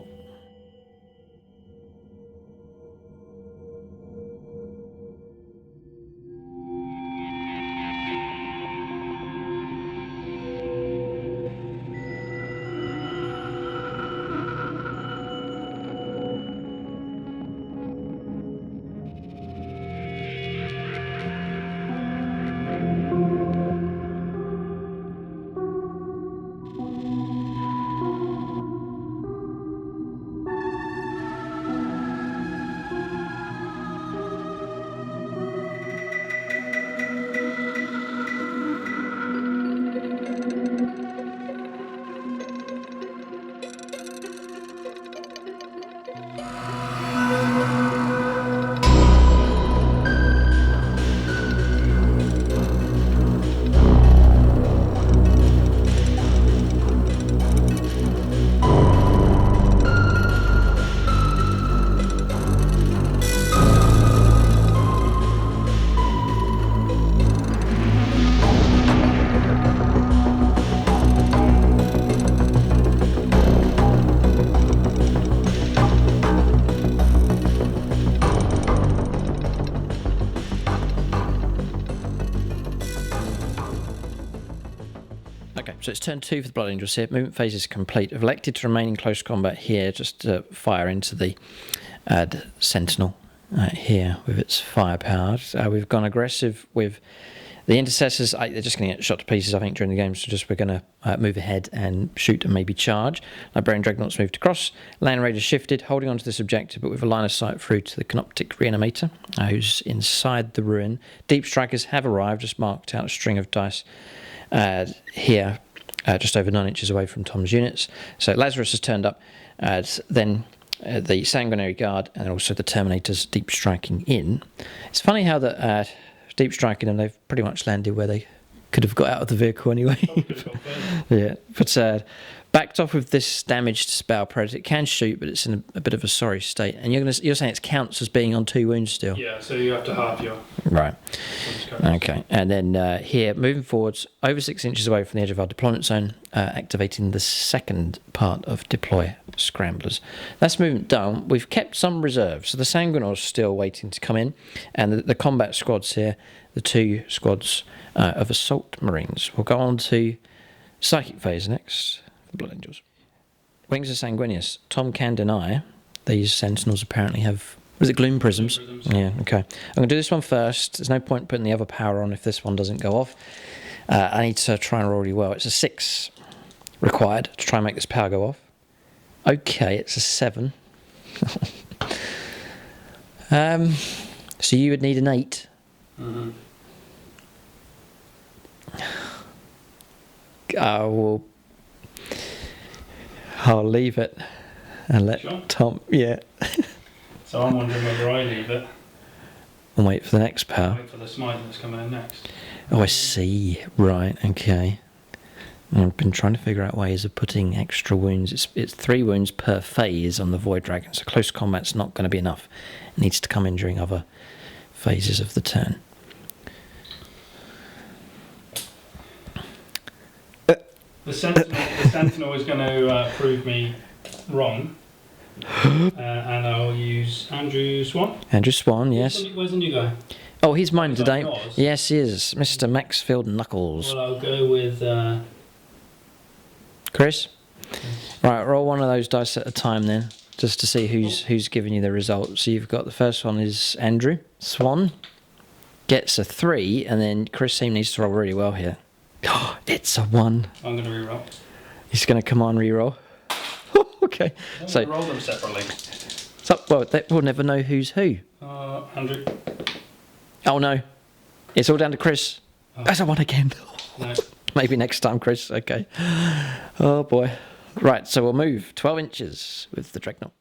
Okay, so it's turn 2 for the Blood Angels here. Movement phase is complete. I've elected to remain in close combat here, just to fire into the Sentinel here with its firepower. We've gone aggressive with the Intercessors. They're just going to get shot to pieces, I think, during the game, so we're going to move ahead and shoot and maybe charge. Librarian Dreadnoughts moved across. Land Raiders shifted, holding on to this objective, but with a line of sight through to the Canoptic Reanimator, who's inside the ruin. Deep Strikers have arrived, just marked out a string of dice here, just over 9 inches away from Tom's units. So Lazarus has turned up, then the Sanguinary Guard, and also the Terminators deep striking in. It's funny how the deep striking them, they've pretty much landed where they could have got out of the vehicle anyway. Yeah, but backed off with this damaged Spell Predator. It can shoot, but it's in a bit of a sorry state. And you're saying it counts as being on 2 wounds still? Yeah, so you have to halve your... Right. Okay, and then here, moving forwards, over 6 inches away from the edge of our deployment zone, activating the second part of Deploy Scramblers. That's movement done. We've kept some reserves, so the Sanguinors still waiting to come in, and the combat squads here, the 2 squads of Assault Marines. We'll go on to Psychic Phase next. Blood Angels. Wings are sanguineous. Tom can deny these Sentinels apparently have... Was it Gloom Prisms? Yeah, okay. I'm going to do this one first. There's no point putting the other power on if this one doesn't go off. I need to try and roll really well. It's a 6 required to try and make this power go off. Okay, it's a 7. So you would need an 8. Mm-hmm. I'll leave it and let Tom... Yeah. So I'm wondering whether I leave it and wait for the next power. wait for the smite that's coming in next. Oh, I see. Right, okay. I've been trying to figure out ways of putting extra wounds. It's 3 wounds per phase on the Void Dragon, so close combat's not going to be enough. It needs to come in during other phases of the turn. The Sentinel is going to prove me wrong, and I'll use Andrew Swan. Andrew Swan, yes. Where's the new guy? Oh, he's mine today. Yours? Yes, he is. Mr. Maxfield Knuckles. Well, I'll go with... Chris? Right, roll one of those dice at a time then, just to see who's giving you the result. So you've got the first one is Andrew Swan. Gets a 3, and then Chris needs to roll really well here. Oh, it's a 1. I'm going to reroll. He's going to come on reroll. Okay. So roll them separately. So, well, we'll never know who's who. Andrew. Oh no, it's all down to Chris. Oh. That's a 1 again. No. Maybe next time, Chris. Okay. Oh boy. Right, so we'll move 12 inches with the Dreadnought.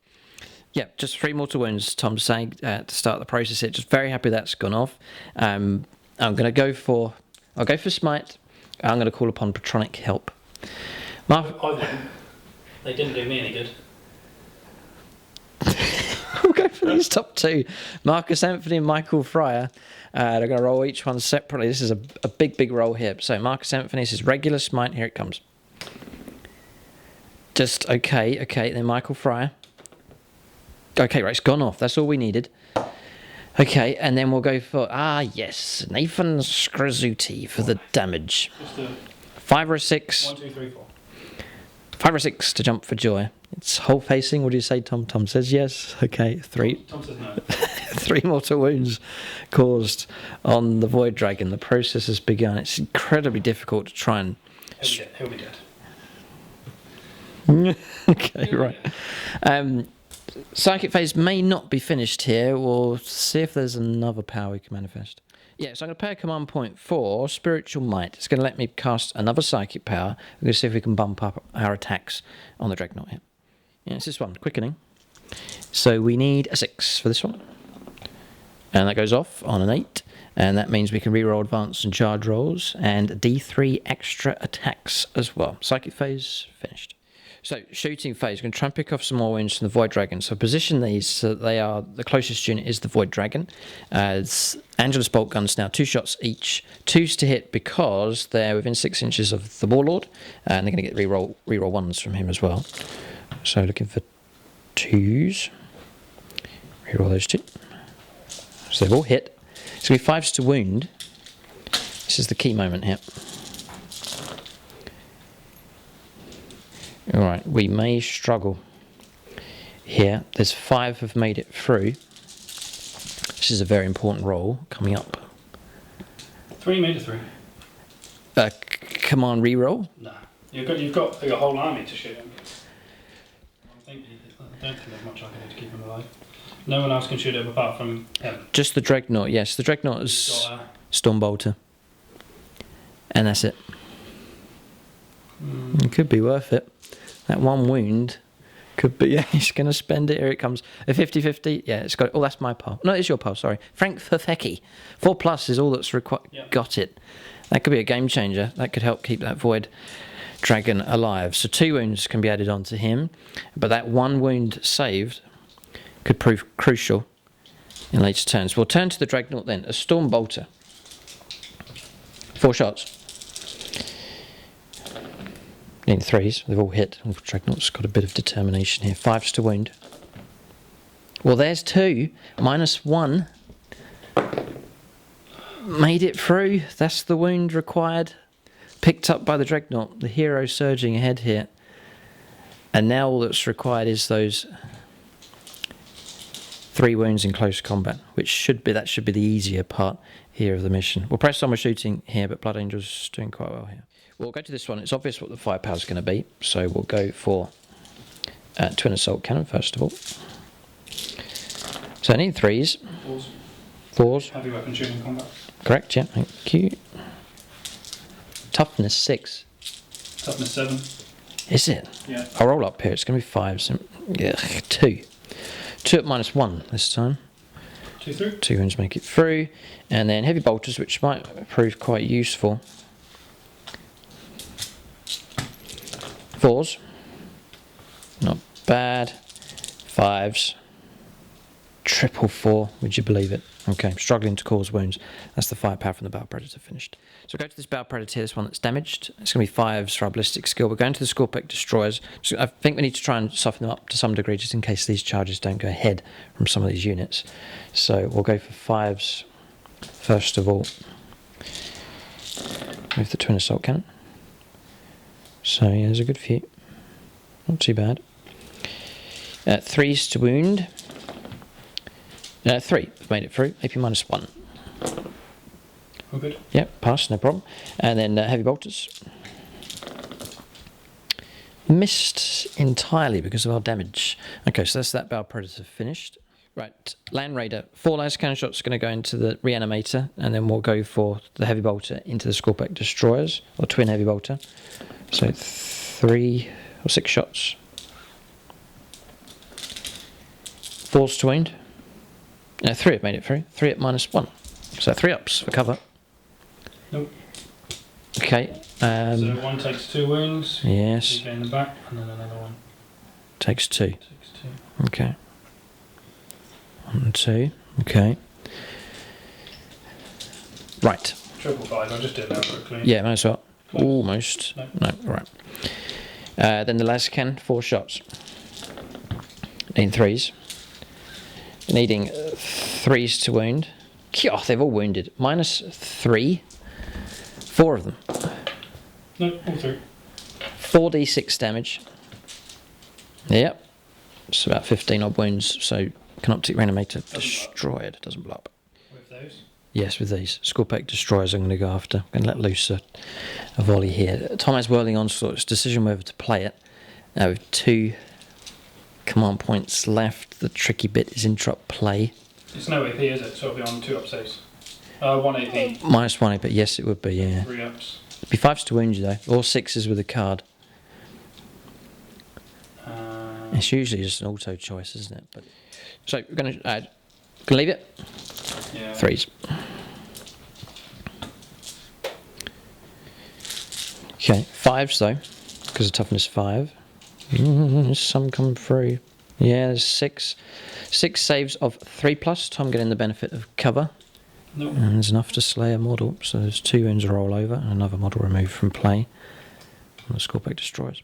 Yeah, just 3 mortal wounds, Tom's saying, to start the process here. Just very happy that's gone off. I'm going to go for... I'll go for Smite. I'm going to call upon Patronic help. I wouldn't. They didn't do me any good. We'll go for these top 2. Marcus Anthony and Michael Fryer. They're going to roll each one separately. This is a big roll here. So Marcus Anthony, this is regular Smite. Here it comes. Just okay. Then Michael Fryer. Okay, right, it's gone off. That's all we needed. Okay, and then we'll go for yes, Nathan Skrazuti for the damage. Just a 5 or a 6. 1, 2, 3, 4. 5 or 6 to jump for joy. It's whole facing. What do you say, Tom? Tom says yes. Okay, 3. Tom says no. 3 mortal wounds caused on the Void Dragon. The process has begun. It's incredibly difficult to try and... He'll be dead. Okay, right. Psychic phase may not be finished here. We'll see if there's another power we can manifest. Yeah, so I'm going to pay a command point for Spiritual Might. It's going to let me cast another psychic power. We're going to see if we can bump up our attacks on the Dreadnought here. Yeah, it's this one, Quickening. So we need a 6 for this one. And that goes off on an 8. And that means we can reroll advance and charge rolls. And D3 extra attacks as well. Psychic phase, finished. So, shooting phase, we're going to try and pick off some more wounds from the Void Dragon. So position these so they are, the closest unit is the Void Dragon. It's Angelus bolt guns now, 2 shots each. 2s to hit because they're within 6 inches of the Warlord. And they're going to get reroll 1s from him as well. So looking for 2s. Reroll those 2. So they've all hit. It's going to be 5s to wound. This is the key moment here. Alright, we may struggle here. There's 5 have made it through. This is a very important roll coming up. 3 made it through. Command re-roll? Nah. You've got a whole army to shoot him. I don't think there's much I can do to keep him alive. No one else can shoot him apart from him. Just the Dreadnought, yes. The Dreadnought is Stormbolter. And that's it. It could be worth it. That 1 wound could be... Yeah, he's going to spend it. Here it comes. A 50-50. Yeah, it's got... Oh, that's my pile. No, it's your pile, sorry. Frank Fafecki. 4+ is all that's required. Yep. Got it. That could be a game changer. That could help keep that Void Dragon alive. So 2 wounds can be added onto him. But that 1 wound saved could prove crucial in later turns. We'll turn to the Dreadnought then. A Stormbolter. 4 shots. In 3s, they've all hit. Oh, Dreadnought's got a bit of determination here. 5s to wound. Well, there's 2. -1. Made it through. That's the wound required. Picked up by the Dreadnought. The hero surging ahead here. And now all that's required is those 3 wounds in close combat, which should be the easier part here of the mission. We'll press on with shooting here, but Blood Angel's doing quite well here. We'll go to this one. It's obvious what the firepower is going to be, so we'll go for Twin Assault Cannon first of all. So I need 3s. 4s. Heavy weapon shooting combat. Correct, yeah, thank you. Toughness 6. Toughness 7. Is it? Yeah. I'll roll up here. It's going to be 5s. Yeah, 2. 2 at -1 this time. 2 through. 2 wounds make it through. And then heavy bolters, which might prove quite useful. 4s. Not bad. 5s. 444, would you believe it? Okay, struggling to cause wounds. That's the firepower from the Battle Predator finished. So go to this Battle Predator here, this one that's damaged. It's going to be 5s for our ballistic skill. We're going to the Scorpic Destroyers. So I think we need to try and soften them up to some degree just in case these charges don't go ahead from some of these units. So we'll go for 5s first of all. With the Twin Assault Cannon. So yeah, there's a good few. Not too bad. 3s to wound. 3, we've made it through. AP -1. All good. Yep, pass, no problem. And then heavy bolters. Missed entirely because of our damage. Okay, so that's that Battle Predator finished. Right, Land Raider. 4 laser cannon shots are going to go into the Reanimator, and then we'll go for the heavy bolter into the Scorpic Destroyers, or twin heavy bolter. So 3 or 6 shots. 4s to wound. 3 have made it through. 3 at -1. So 3 ups for cover. Nope. Okay. So 1 takes 2 wounds. Yes. You gain the back, and then another 1. Takes 2. Takes 2. Okay. 1 and 2. Okay. Right. 555. I'll just do it now quickly. Yeah, might as well. Close. Almost. No, right. Then the laser cannon, 4 shots. In 3s. Needing 3s to wound. Oh, they've all wounded. -3. 4 of them. No, all through. 4d6 damage. Yep. It's about 15 odd wounds, so Canoptic Reanimator destroyed. Doesn't blow up. With those? Yes, with these. Scorpic Destroyers I'm going to go after. I'm going to let loose a volley here. Tom has Whirling Onslaught. It's a decision whether to play it. Now with 2 command points left, the tricky bit is interrupt play. It's no AP, is it? So it'll be on 2 up saves. 1 AP. -1, but yes, it would be, yeah. 3 ups. It'd be 5s to wound you though, or 6s with a card. It's usually just an auto choice, isn't it? But so we're going to leave it. Yeah. 3s. Okay, 5s though, because of toughness 5. Some come through. Yeah, there's 6. 6 saves of 3+. Tom getting the benefit of cover. Nope. And there's enough to slay a model. So there's 2 wounds roll over and another model removed from play. And the Scorpic Destroyers.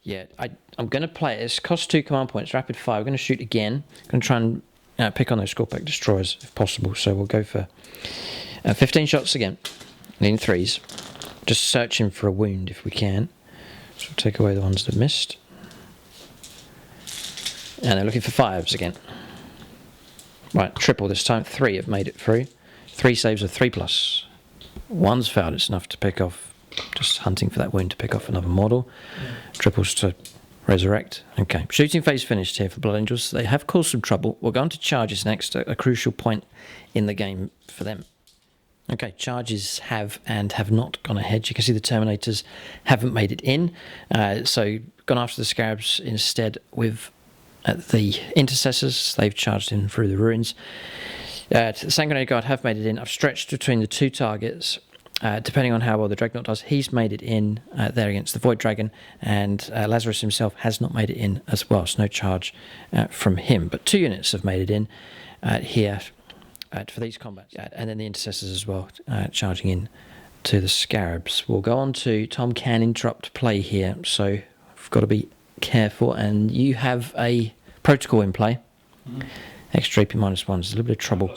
Yeah, I'm going to play it. It's cost 2 command points, rapid fire. We're going to shoot again. Going to try and pick on those Scorpic Destroyers if possible. So we'll go for 15 shots again. In 3s. Just searching for a wound if we can. So we'll take away the ones that missed. And they're looking for 5s again. Right, triple this time. 3 have made it through. 3 saves of 3+. 1's failed. It's enough to pick off. Just hunting for that wound to pick off another model. Triples to resurrect. Okay, shooting phase finished here for Blood Angels. They have caused some trouble. We'll go on to charges next, a crucial point in the game for them. Okay, charges have and have not gone ahead. You can see the Terminators haven't made it in. So gone after the Scarabs instead with the Intercessors. They've charged in through the ruins. The Sanguinary Guard have made it in. I've stretched between the 2 targets. Depending on how well the Dreadnought does, he's made it in there against the Void Dragon, and Lazarus himself has not made it in as well, so no charge from him. But 2 units have made it in here for these combats, and then the Intercessors as well, charging in to the Scarabs. We'll go on to Tom can interrupt play here, so we've got to be careful, and you have a protocol in play. Extra AP -1 is a little bit of trouble.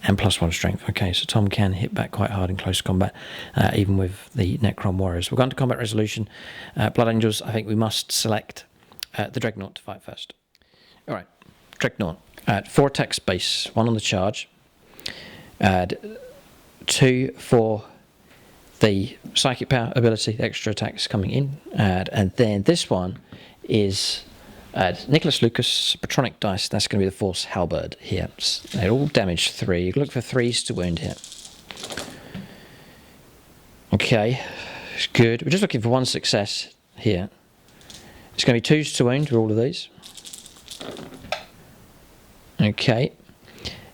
And +1 strength. Okay, so Tom can hit back quite hard in close combat, even with the Necron Warriors. We'll go on to combat resolution. Blood Angels, I think we must select the Dreadnought to fight first. All right, Dreadnought. 4 attacks base, 1 on the charge. 2 for the Psychic Power ability, the extra attacks coming in. And then this one is... Nicholas Lucas, Patronic Dice, that's going to be the Force Halberd here. They're all damage 3. You look for 3s to wound here. Okay, it's good. We're just looking for 1 success here. It's going to be 2s to wound with all of these. Okay.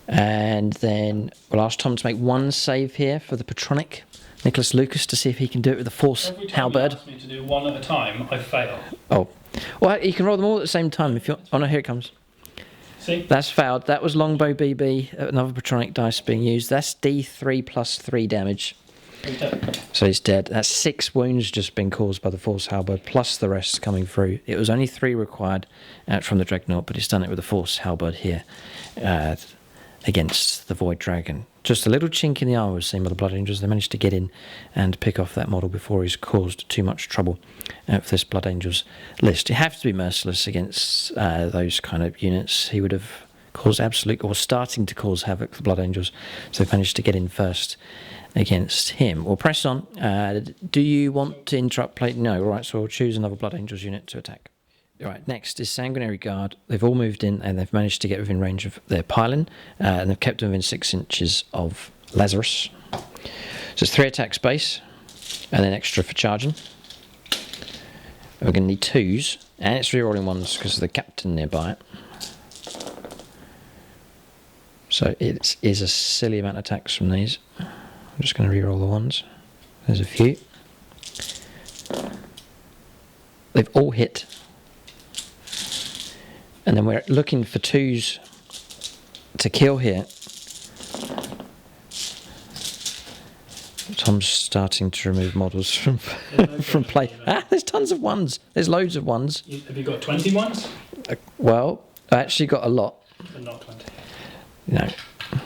And then we'll ask Tom to make 1 save here for the Patronic. Nicholas Lucas to see if he can do it with the Force Halberd. Every time you ask me to do 1 at a time, I fail. Oh. Well, you can roll them all at the same time if you want. Oh no, here it comes. See? That's failed. That was Longbow BB, another Patronic dice being used. That's D3 plus 3 damage. He's dead. So he's dead. That's 6 wounds just been caused by the Force Halberd, plus the rest coming through. It was only 3 required from the Dreadnought, but he's done it with the Force Halberd here against the Void Dragon. Just a little chink in the armour was seen by the Blood Angels. They managed to get in and pick off that model before he's caused too much trouble for this Blood Angels list. You have to be merciless against those kind of units. He would have caused absolute, or starting to cause havoc for the Blood Angels, so they've managed to get in first against him. We'll press on. Do you want to interrupt play? No, all right, so we'll choose another Blood Angels unit to attack. All right, next is Sanguinary Guard. They've all moved in and they've managed to get within range of their pylon, and they've kept them within 6 inches of Lazarus. So it's 3 attacks base and then extra for charging. We're going to need 2s, and it's rerolling 1s because of the captain nearby it. So it is a silly amount of attacks from these. I'm just going to reroll the 1s. There's a few. They've all hit. And then we're looking for 2s to kill here. Tom's starting to remove models from from play. There's tons of 1s. There's loads of 1s. Have you got 20 ones? Well, I actually got a lot. But not 20. No. I'm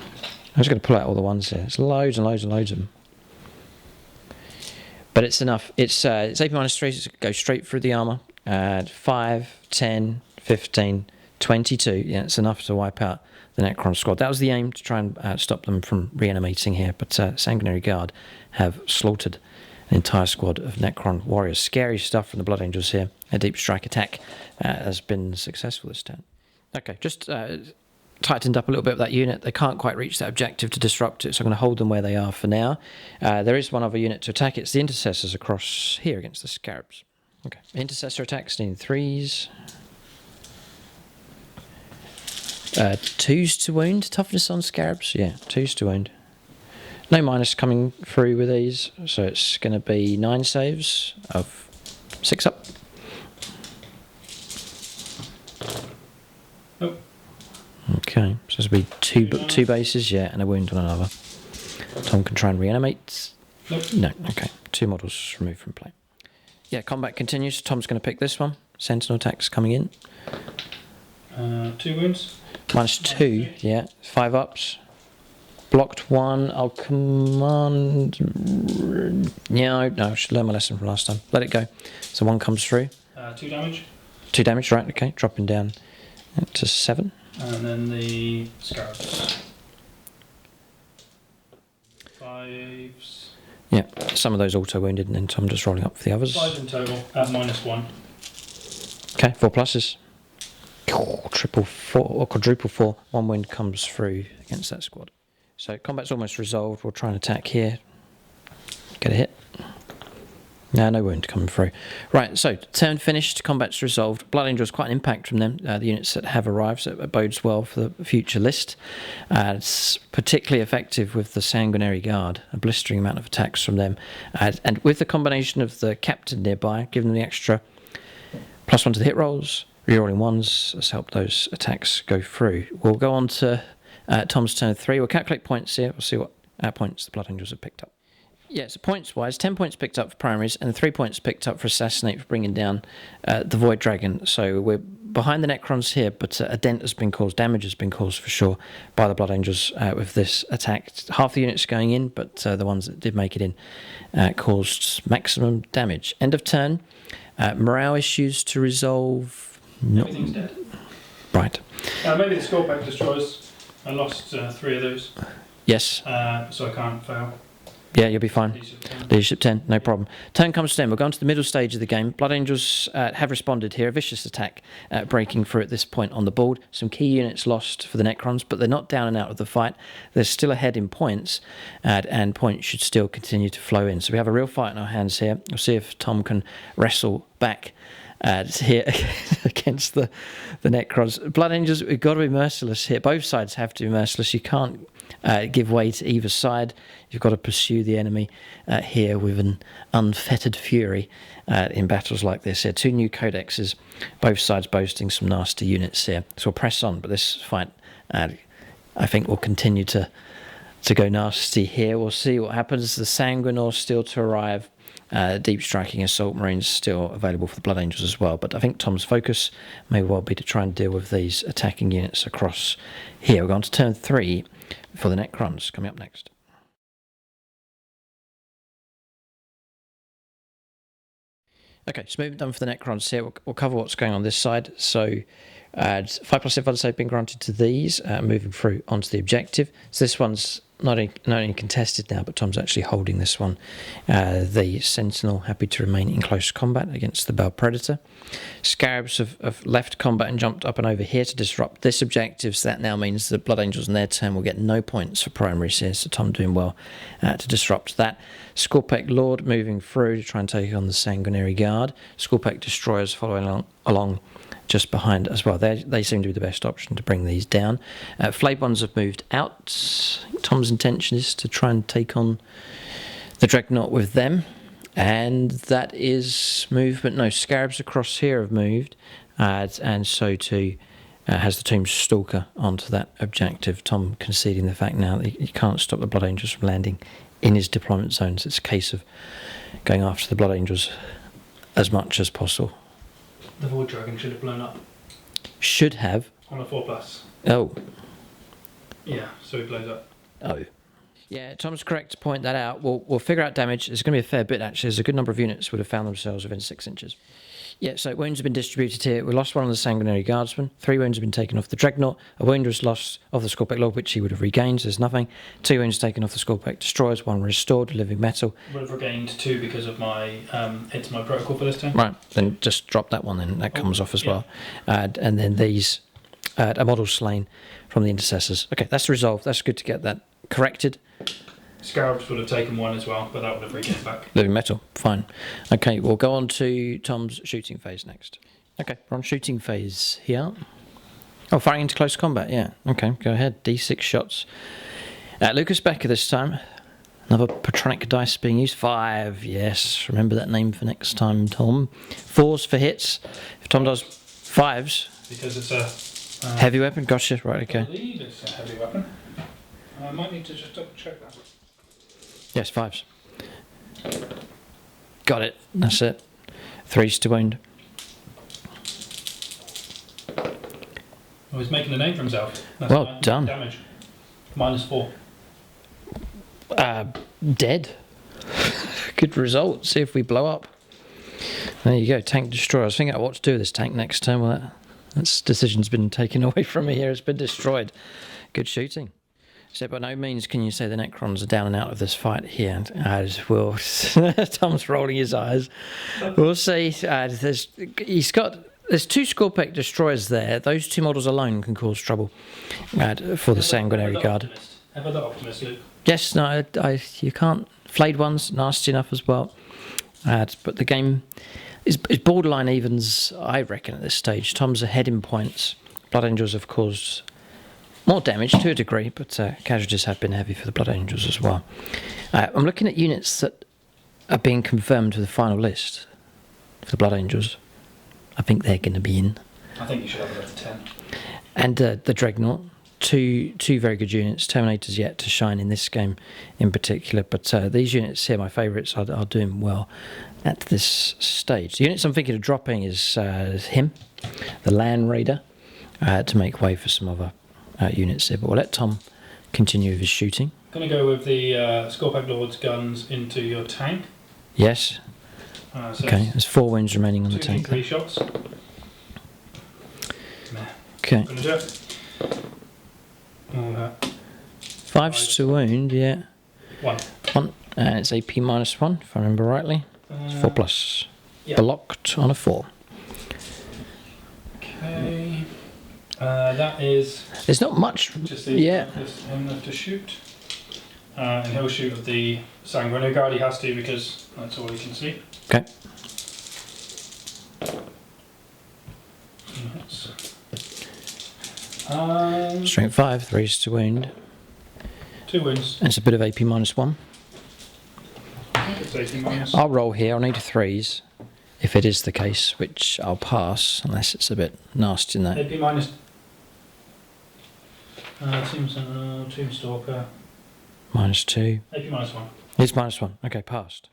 just going to pull out all the 1s here. There's loads and loads and loads of them. But it's enough. It's AP-3, so it goes straight through the armour. 5, 10, 15, 22. Yeah, it's enough to wipe out the Necron squad. That was the aim, to try and stop them from reanimating here. But Sanguinary Guard have slaughtered an entire squad of Necron warriors. Scary stuff from the Blood Angels here. A deep strike attack has been successful this turn. Okay, just tightened up a little bit of that unit. They can't quite reach that objective to disrupt it, so I'm going to hold them where they are for now. There is one other unit to attack. It's the Intercessors across here against the Scarabs. Okay, Intercessor attacks needing 3s. 2s to wound. Toughness on Scarabs. Yeah, 2s to wound. No minus coming through with these, so it's going to be 9 saves of 6 up. Oh. Okay, so this will be two bases, yeah, and a wound on another. Tom can try and reanimate. Nope. No, okay. 2 models removed from play. Yeah, combat continues. Tom's going to pick this one. Sentinel attacks coming in. 2 wounds. -2, yeah. 5 ups. Blocked one. I'll command. Yeah, no, I should learn my lesson from last time. Let it go. So one comes through. 2 damage. 2 damage, right? Okay, dropping down to 7. And then the Scarabs. 5s. Yeah, some of those auto wounded, and then Tom just rolling up for the others. 5 in total at -1. Okay, 4 pluses. Triple 4 or quadruple 4. 1 wound comes through against that squad. So combat's almost resolved. We'll try and attack here. Get a hit. No wound coming through. Right, so turn finished, combat's resolved. Blood Angels, quite an impact from them, the units that have arrived, so it bodes well for the future list. It's particularly effective with the Sanguinary Guard, a blistering amount of attacks from them. And with the combination of the captain nearby, giving them the extra +1 to the hit rolls, rerolling ones, has helped those attacks go through. We'll go on to Tom's turn 3. We'll calculate points here. We'll see what points the Blood Angels have picked up. Yeah, so points-wise, 10 points picked up for primaries and 3 points picked up for Assassinate for bringing down the Void Dragon. So we're behind the Necrons here, but a dent has been caused, damage has been caused for sure by the Blood Angels with this attack. Half the units going in, but the ones that did make it in caused maximum damage. End of turn. Morale issues to resolve. Everything's dead. Right. Maybe the Scorpack Destroyers. I lost 3 of those. Yes. So I can't fail. Yeah, you'll be fine. Leadership 10, no problem. Turn comes to them. We'll go on to the middle stage of the game. Blood Angels have responded here. A vicious attack breaking through at this point on the board. Some key units lost for the Necrons, but they're not down and out of the fight. They're still ahead in points, and points should still continue to flow in. So we have a real fight in our hands here. We'll see if Tom can wrestle back here against the Necrons. Blood Angels, we've got to be merciless here. Both sides have to be merciless. You can't give way to either side. You've got to pursue the enemy here with an unfettered fury in battles like this. Here, 2 new codexes, both sides boasting some nasty units here. So we'll press on, but this fight, I think, will continue to go nasty here. We'll see what happens. The Sanguinary still to arrive. Deep striking assault marines still available for the Blood Angels as well, but I think Tom's focus may well be to try and deal with these attacking units across here. We're going to turn 3 for the Necrons coming up next. Okay, so moving done for the Necrons here. We'll cover what's going on this side. So 5+ advantage have been granted to these, moving through onto the objective. So this one's not only contested now, but Tom's actually holding this one. The Sentinel happy to remain in close combat against the Bell Predator. Scarabs have left combat and jumped up and over here to disrupt this objective. So that now means the Blood Angels in their turn will get no points for primaries here. So Tom doing well to disrupt that. Scorpack Lord moving through to try and take on the Sanguinary Guard. Scorpack Destroyers following along just behind as well. They seem to be the best option to bring these down. Flayed ones have moved out. Tom's intention is to try and take on the Dreadnought with them. And that is movement. No, Scarabs across here have moved. And so too has the Tomb Stalker onto that objective. Tom conceding the fact now that he can't stop the Blood Angels from landing in his deployment zones. It's a case of going after the Blood Angels as much as possible. The Void Dragon should have blown up. Should have. On a 4+. Oh. Yeah, so it blows up. Oh. Yeah, Tom's correct to point that out. We'll figure out damage. There's going to be a fair bit, actually. There's a good number of units would have found themselves within 6 inches. Yeah, so wounds have been distributed here. We lost one on the Sanguinary Guardsman. 3 wounds have been taken off the Dreadnought. A wound was lost off the Scorpack Lord, which he would have regained, so there's nothing. 2 wounds taken off the Scorpack Destroyers. 1 restored, living metal. Would have regained 2 because of my it's my protocol for this turn. Right, then just drop that one, then that comes off as well. And then these, a model slain from the Intercessors. Okay, that's resolved. That's good to get that corrected. Scarabs would have taken 1 as well, but that would have regained back. Living metal, fine. Okay, we'll go on to Tom's shooting phase next. Okay, we're on shooting phase here. Oh, firing into close combat, yeah. Okay, go ahead. D6 shots. Lucas Becker this time. Another Patronic dice being used. 5, yes. Remember that name for next time, Tom. 4s for hits. If Tom does 5s. Because it's a... heavy weapon? Gotcha, right, okay. I believe it's a heavy weapon. I might need to just double check that. Yes, 5s. Got it. That's it. 3s to wound. Oh, he's making a name for himself. That's well done. Damage. -4. Dead. Good result. See if we blow up. There you go, tank destroyer. I was thinking about what to do with this tank next turn. Well, that decision's been taken away from me here. It's been destroyed. Good shooting. So by no means can you say the Necrons are down and out of this fight here. As we'll, Tom's rolling his eyes. We'll see. There's two Scorpec destroyers there. Those two models alone can cause trouble for the Sanguinary Guard. How about the Optimist, Luke? Yes, no, you can't. Flayed ones, nasty enough as well. But the game is borderline evens, I reckon, at this stage. Tom's ahead in points. Blood Angels have caused more damage to a degree, but casualties have been heavy for the Blood Angels as well. I'm looking at units that are being confirmed for the final list for the Blood Angels. I think they're going to be in. I think you should have it at 10. And the Dreadnought. Two very good units. Terminator's yet to shine in this game in particular, but these units here, my favourites, are doing well at this stage. The units I'm thinking of dropping is him, the Land Raider, to make way for some other units here. But we'll let Tom continue with his shooting. Going to go with the Scorpec Lord's guns into your tank. Yes. So Okay, there's 4 wounds remaining on the tank. 3 shots. Okay. Gonna do it. 5's to wound, yeah. 1. And it's AP -1, if I remember rightly. It's 4+. Yeah. Blocked on a 4. Okay. That is. There's not much. Just him left to shoot. And he'll shoot at the Sanguinary Guard. He has to because that's all he can see. Okay. Strength 5, 3's to wound. 2 wounds. And it's a bit of AP -1. It's 18 minus. I'll roll here. I'll need 3's if it is the case, which I'll pass unless it's a bit nasty in that. AP minus. Tombstalker. -2. AP -1. It's -1. Okay, passed.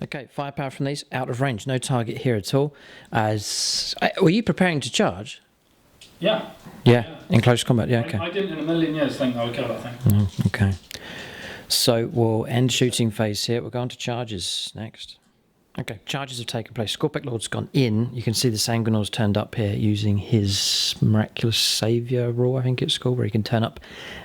Okay, firepower from these out of range. No target here at all. Were you preparing to charge? Yeah. Yeah, in close combat. Yeah, okay. I didn't in a million years think I would kill that thing. Okay. So we'll end shooting phase here. We'll go on to charges next. Okay, charges have taken place. Scorpec Lord's gone in. You can see the Sanguinor's turned up here using his Miraculous Saviour rule, I think it's called, where he can turn up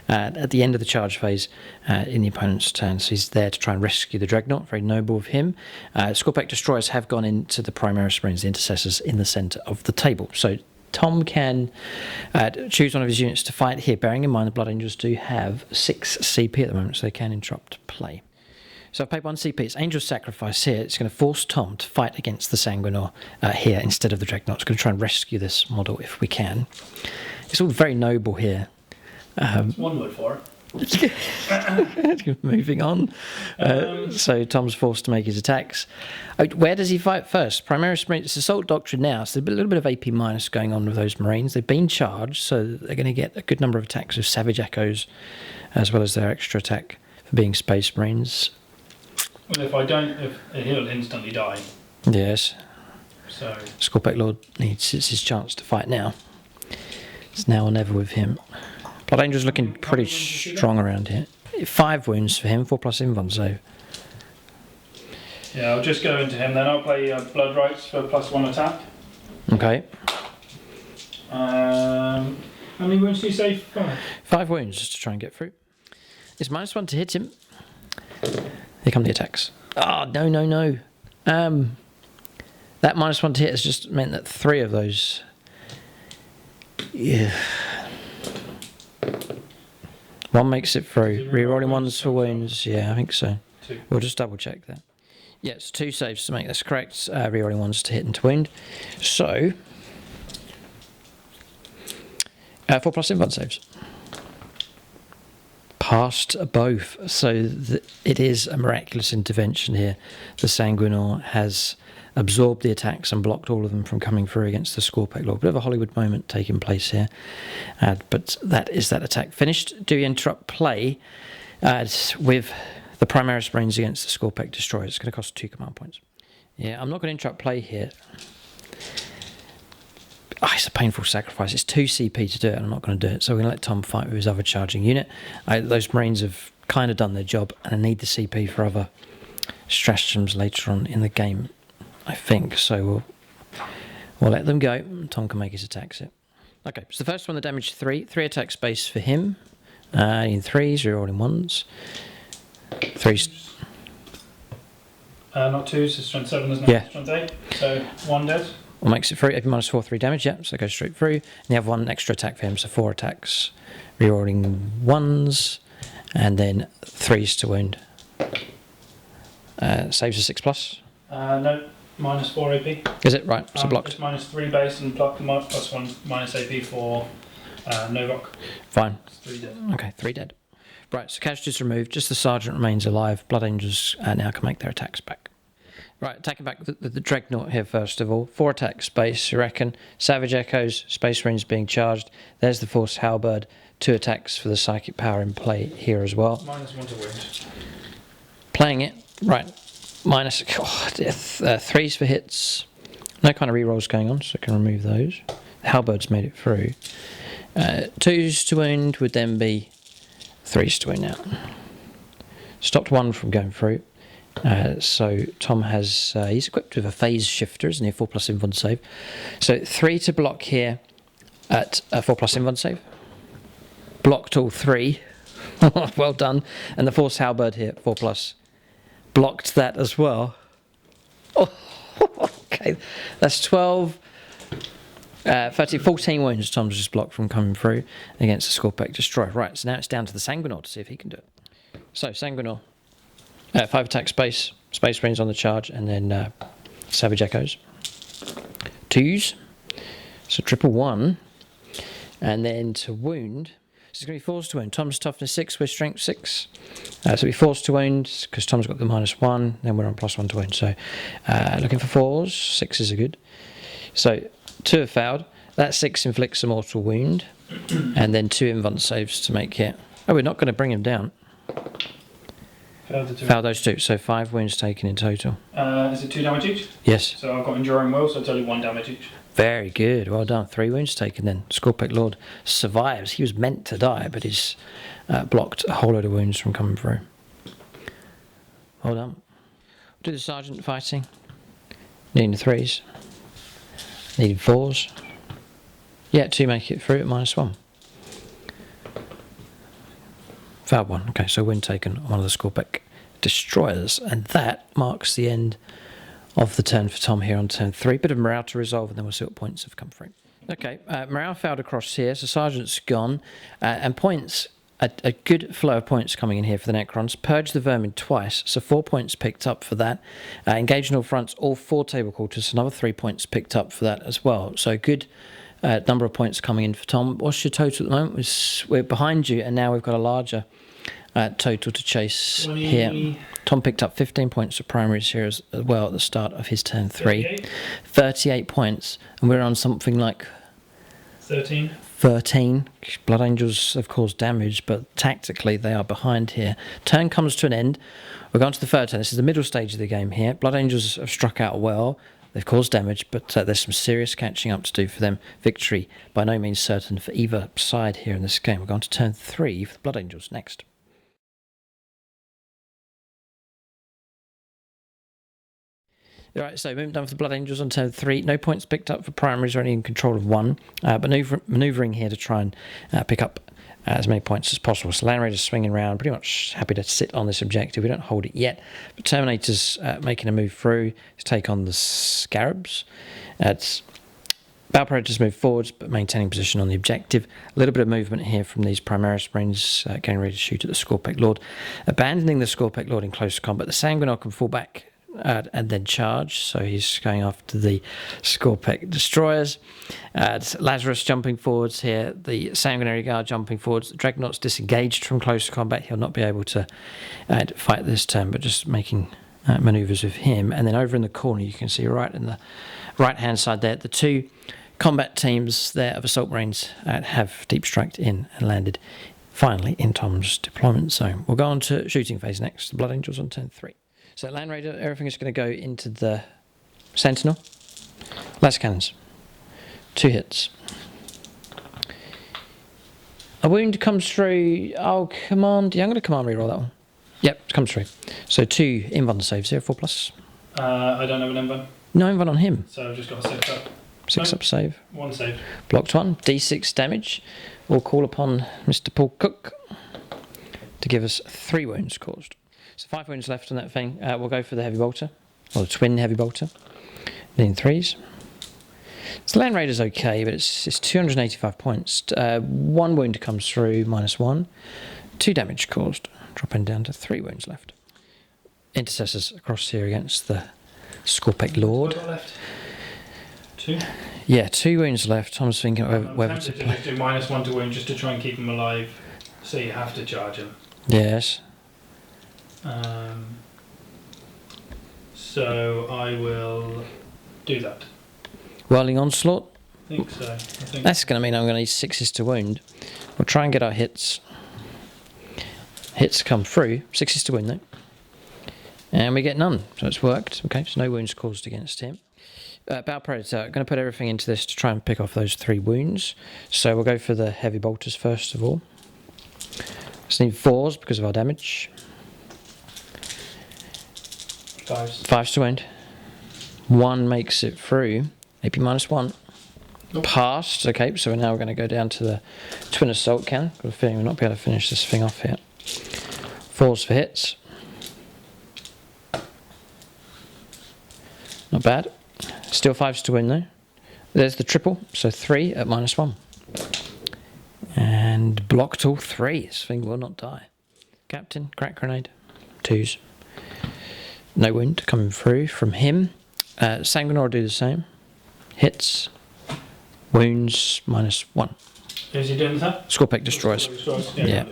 at the end of the charge phase in the opponent's turn. So he's there to try and rescue the Dreadnought. Very noble of him. Scorpec Destroyers have gone into the Primaris Marines, the Intercessors, in the centre of the table. So Tom can choose one of his units to fight here, bearing in mind the Blood Angels do have 6 CP at the moment, so they can interrupt play. So I've paid 1 CP. It's Angel's Sacrifice here. It's going to force Tom to fight against the Sanguinor here instead of the Dreadnought. It's going to try and rescue this model if we can. It's all very noble here. That's one word for it. Moving on. So Tom's forced to make his attacks. Where does he fight first? Primaris Marines. It's Assault Doctrine now, so there's a little bit of AP minus going on with those Marines. They've been charged, so they're going to get a good number of attacks with Savage Echoes, as well as their extra attack for being Space Marines. Well, he'll instantly die. Yes. So Scorpec Lord needs his chance to fight now. It's now or never with him. Blood Angel's looking pretty strong around here. 5 wounds for him, 4+ invuln save. Yeah, I'll just go into him then. I'll play Blood Rights for +1 attack. Okay. How many wounds do you say? 5 wounds just to try and get through. It's -1 to hit him. Here come the attacks. Oh, no. That -1 to hit has just meant that 3 of those... Yeah. 1 makes it through. Rerolling 1s for wounds. Yeah, I think so. 2. We'll just double check that. Yes, 2 saves to make this correct. Rerolling 1s to hit and to wound. So, 4+ invuln saves. Passed both. So it is a miraculous intervention here. The Sanguinor has absorbed the attacks and blocked all of them from coming through against the Scorpec Lord. Bit of a Hollywood moment taking place here. But that is that attack finished. Do you interrupt play with the Primaris Marines against the Scorpec Destroyers? It's going to cost 2 command points. Yeah, I'm not going to interrupt play here. It's a painful sacrifice. It's 2 CP to do it, and I'm not going to do it. So we're going to let Tom fight with his other charging unit. Those Marines have kind of done their job, and I need the CP for other stratagems later on in the game, I think. So we'll let them go. Tom can make his attacks it. Okay, so the first one, the damage 3 attack space for him. In 3s, rerolling 1s. 3s. Not 2s, it's strength 7, isn't it? Yeah. Strength 8, so 1 dead. Well, makes it through. Minus 4, 3 damage, yeah, so it goes straight through. And you have 1 extra attack for him, so 4 attacks. Rerolling 1s, and then 3s to wound. Saves a 6+. No, minus 4 AP. Is it? Right, so blocked. It's minus 3 base and plus 1 minus AP for Novok. Fine. It's 3 dead. Okay, 3 dead. Right, so casualties removed, just the Sergeant remains alive. Blood Angels now can make their attacks back. Right, attacking back the Dreadnought here first of all. 4 attack space, you reckon. Savage Echoes, Space Marines being charged. There's the Force Halberd. 2 attacks for the Psychic Power in play here as well. Minus 1 to wound. Playing it, right. Minus 3s for hits. No kind of rerolls going on, so I can remove those. Halberd's made it through. 2s to wound would then be 3s to wound now. Stopped 1 from going through. So Tom has, he's equipped with a phase shifter, isn't he? 4+ invuln save. So 3 to block here at 4+ invuln save. Blocked all 3. Well done. And the Force Halberd here at 4+. Blocked that as well. Oh, okay. That's 12, 13, 14 wounds Tom's just blocked from coming through against the Scorpec Destroyer. Right, so now it's down to the Sanguinary to see if he can do it. So Sanguinary. 5 attack space, Space Marines on the charge, and then Savage Echoes. 2s, so triple 1, and then to wound. So it's going to be 4s to wound. Tom's toughness 6, we're strength 6. So it'll be 4s to wound, because Tom's got the -1, then we're on +1 to wound. So looking for 4s, 6s are good. So 2 have failed. That 6 inflicts a mortal wound, and then 2 invuln saves to make it. Oh, we're not going to bring him down. Failed those 2, so 5 wounds taken in total. Is it 2 damage each? Yes. So I've got Enduring Will, so it's only 1 damage each. Very good, well done. 3 wounds taken then. Scorpec Lord survives. He was meant to die, but he's blocked a whole load of wounds from coming through. Well done. Do the Sergeant fighting. Needing 3s. Needing 4s. Yeah, 2 make it through at -1. Failed 1. Okay, so win taken on one of the Scorpec Destroyers, and that marks the end of the turn for Tom here on turn 3. Bit of morale to resolve, and then we'll see what points have come through. Okay, morale failed across here, so Sergeant's gone, and points, a good flow of points coming in here for the Necrons. Purge the Vermin twice, so 4 points picked up for that. Engage in all fronts, all 4 table quarters, another 3 points picked up for that as well. So good number of points coming in for Tom. What's your total at the moment? We're behind you, and now we've got a larger total to chase 20. here. Tom picked up 15 points of primaries here as well at the start of his turn 3. 38. 38 points, and we're on something like 13. 13. Blood Angels have caused damage, but tactically they are behind here. Turn comes to an end. We're going to the third turn. This is the middle stage of the game here. Blood Angels have struck out well. They've caused damage, but there's some serious catching up to do for them. Victory by no means certain for either side here in this game. We're going to turn 3 for the Blood Angels next. Alright, so moving down for the Blood Angels on turn 3. No points picked up for primaries or any in control of 1. Manoeuvring here to try and pick up as many points as possible. So Land Raiders swinging around, pretty much happy to sit on this objective. We don't hold it yet. But Terminator's making a move through to take on the Scarabs. Battle Predators move forwards, but maintaining position on the objective. A little bit of movement here from these Primaris Marines getting ready to shoot at the Scorpec Lord. Abandoning the Scorpec Lord in close combat. The Sanguinary can fall back and then charge, so he's going after the Scorpec Destroyers. Lazarus jumping forwards here, the Sanguinary Guard jumping forwards. The Dreadnought's disengaged from close combat. He'll not be able to fight this turn, but just making manoeuvres with him. And then over in the corner, you can see right in the right hand side there, the 2 combat teams there of Assault Marines have deep striked in and landed finally in Tom's deployment zone. We'll go on to shooting phase next. The Blood Angels on turn 3. So Land Raider, everything is going to go into the Sentinel. Laser cannons. 2 hits. A wound comes through. Oh, command. Yeah, I'm going to command reroll that one. Yep, it comes through. So 2 invuln saves here, 4+. I don't have an invuln. No invuln on him. So I've just got a 6 up. 6 up save. 1 save. Blocked 1. D6 damage. We'll call upon Mr. Paul Cook to give us 3 wounds caused. So 5 wounds left on that thing. We'll go for the heavy bolter, or the twin heavy bolter. Then 3s. So Land Raider's okay, but it's 285 points. 1 wound comes through, -1. 2 damage caused, dropping down to 3 wounds left. Intercessors across here against the Scorpic Lord. What left? 2? Yeah, 2 wounds left. Tom's thinking whether to play. Just do -1 to wound just to try and keep him alive, so you have to charge him. Yes. So I will do that. Whirling Onslaught. I think so. That's going to mean I'm going to need 6s to wound. We'll try and get our hits. Hits come through. 6s to wound though. And we get none. So it's worked. Okay, so no wounds caused against him. Battle Predator. I'm going to put everything into this to try and pick off those 3 wounds. So we'll go for the heavy bolters first of all. Just need 4s because of our damage. 5s. 5s to wound. 1 makes it through. AP -1. Nope. Passed. Okay, so now we're going to go down to the twin assault cannon. Got a feeling we'll not be able to finish this thing off here. 4s for hits. Not bad. Still 5s to win though. There's the triple, so 3 at -1. And blocked all 3. This thing will not die. Captain, crack grenade. 2s. No wound coming through from him. Sanguinary will do the same. Hits. Wounds -1. Is he doing that? Scorpic destroys. Yeah.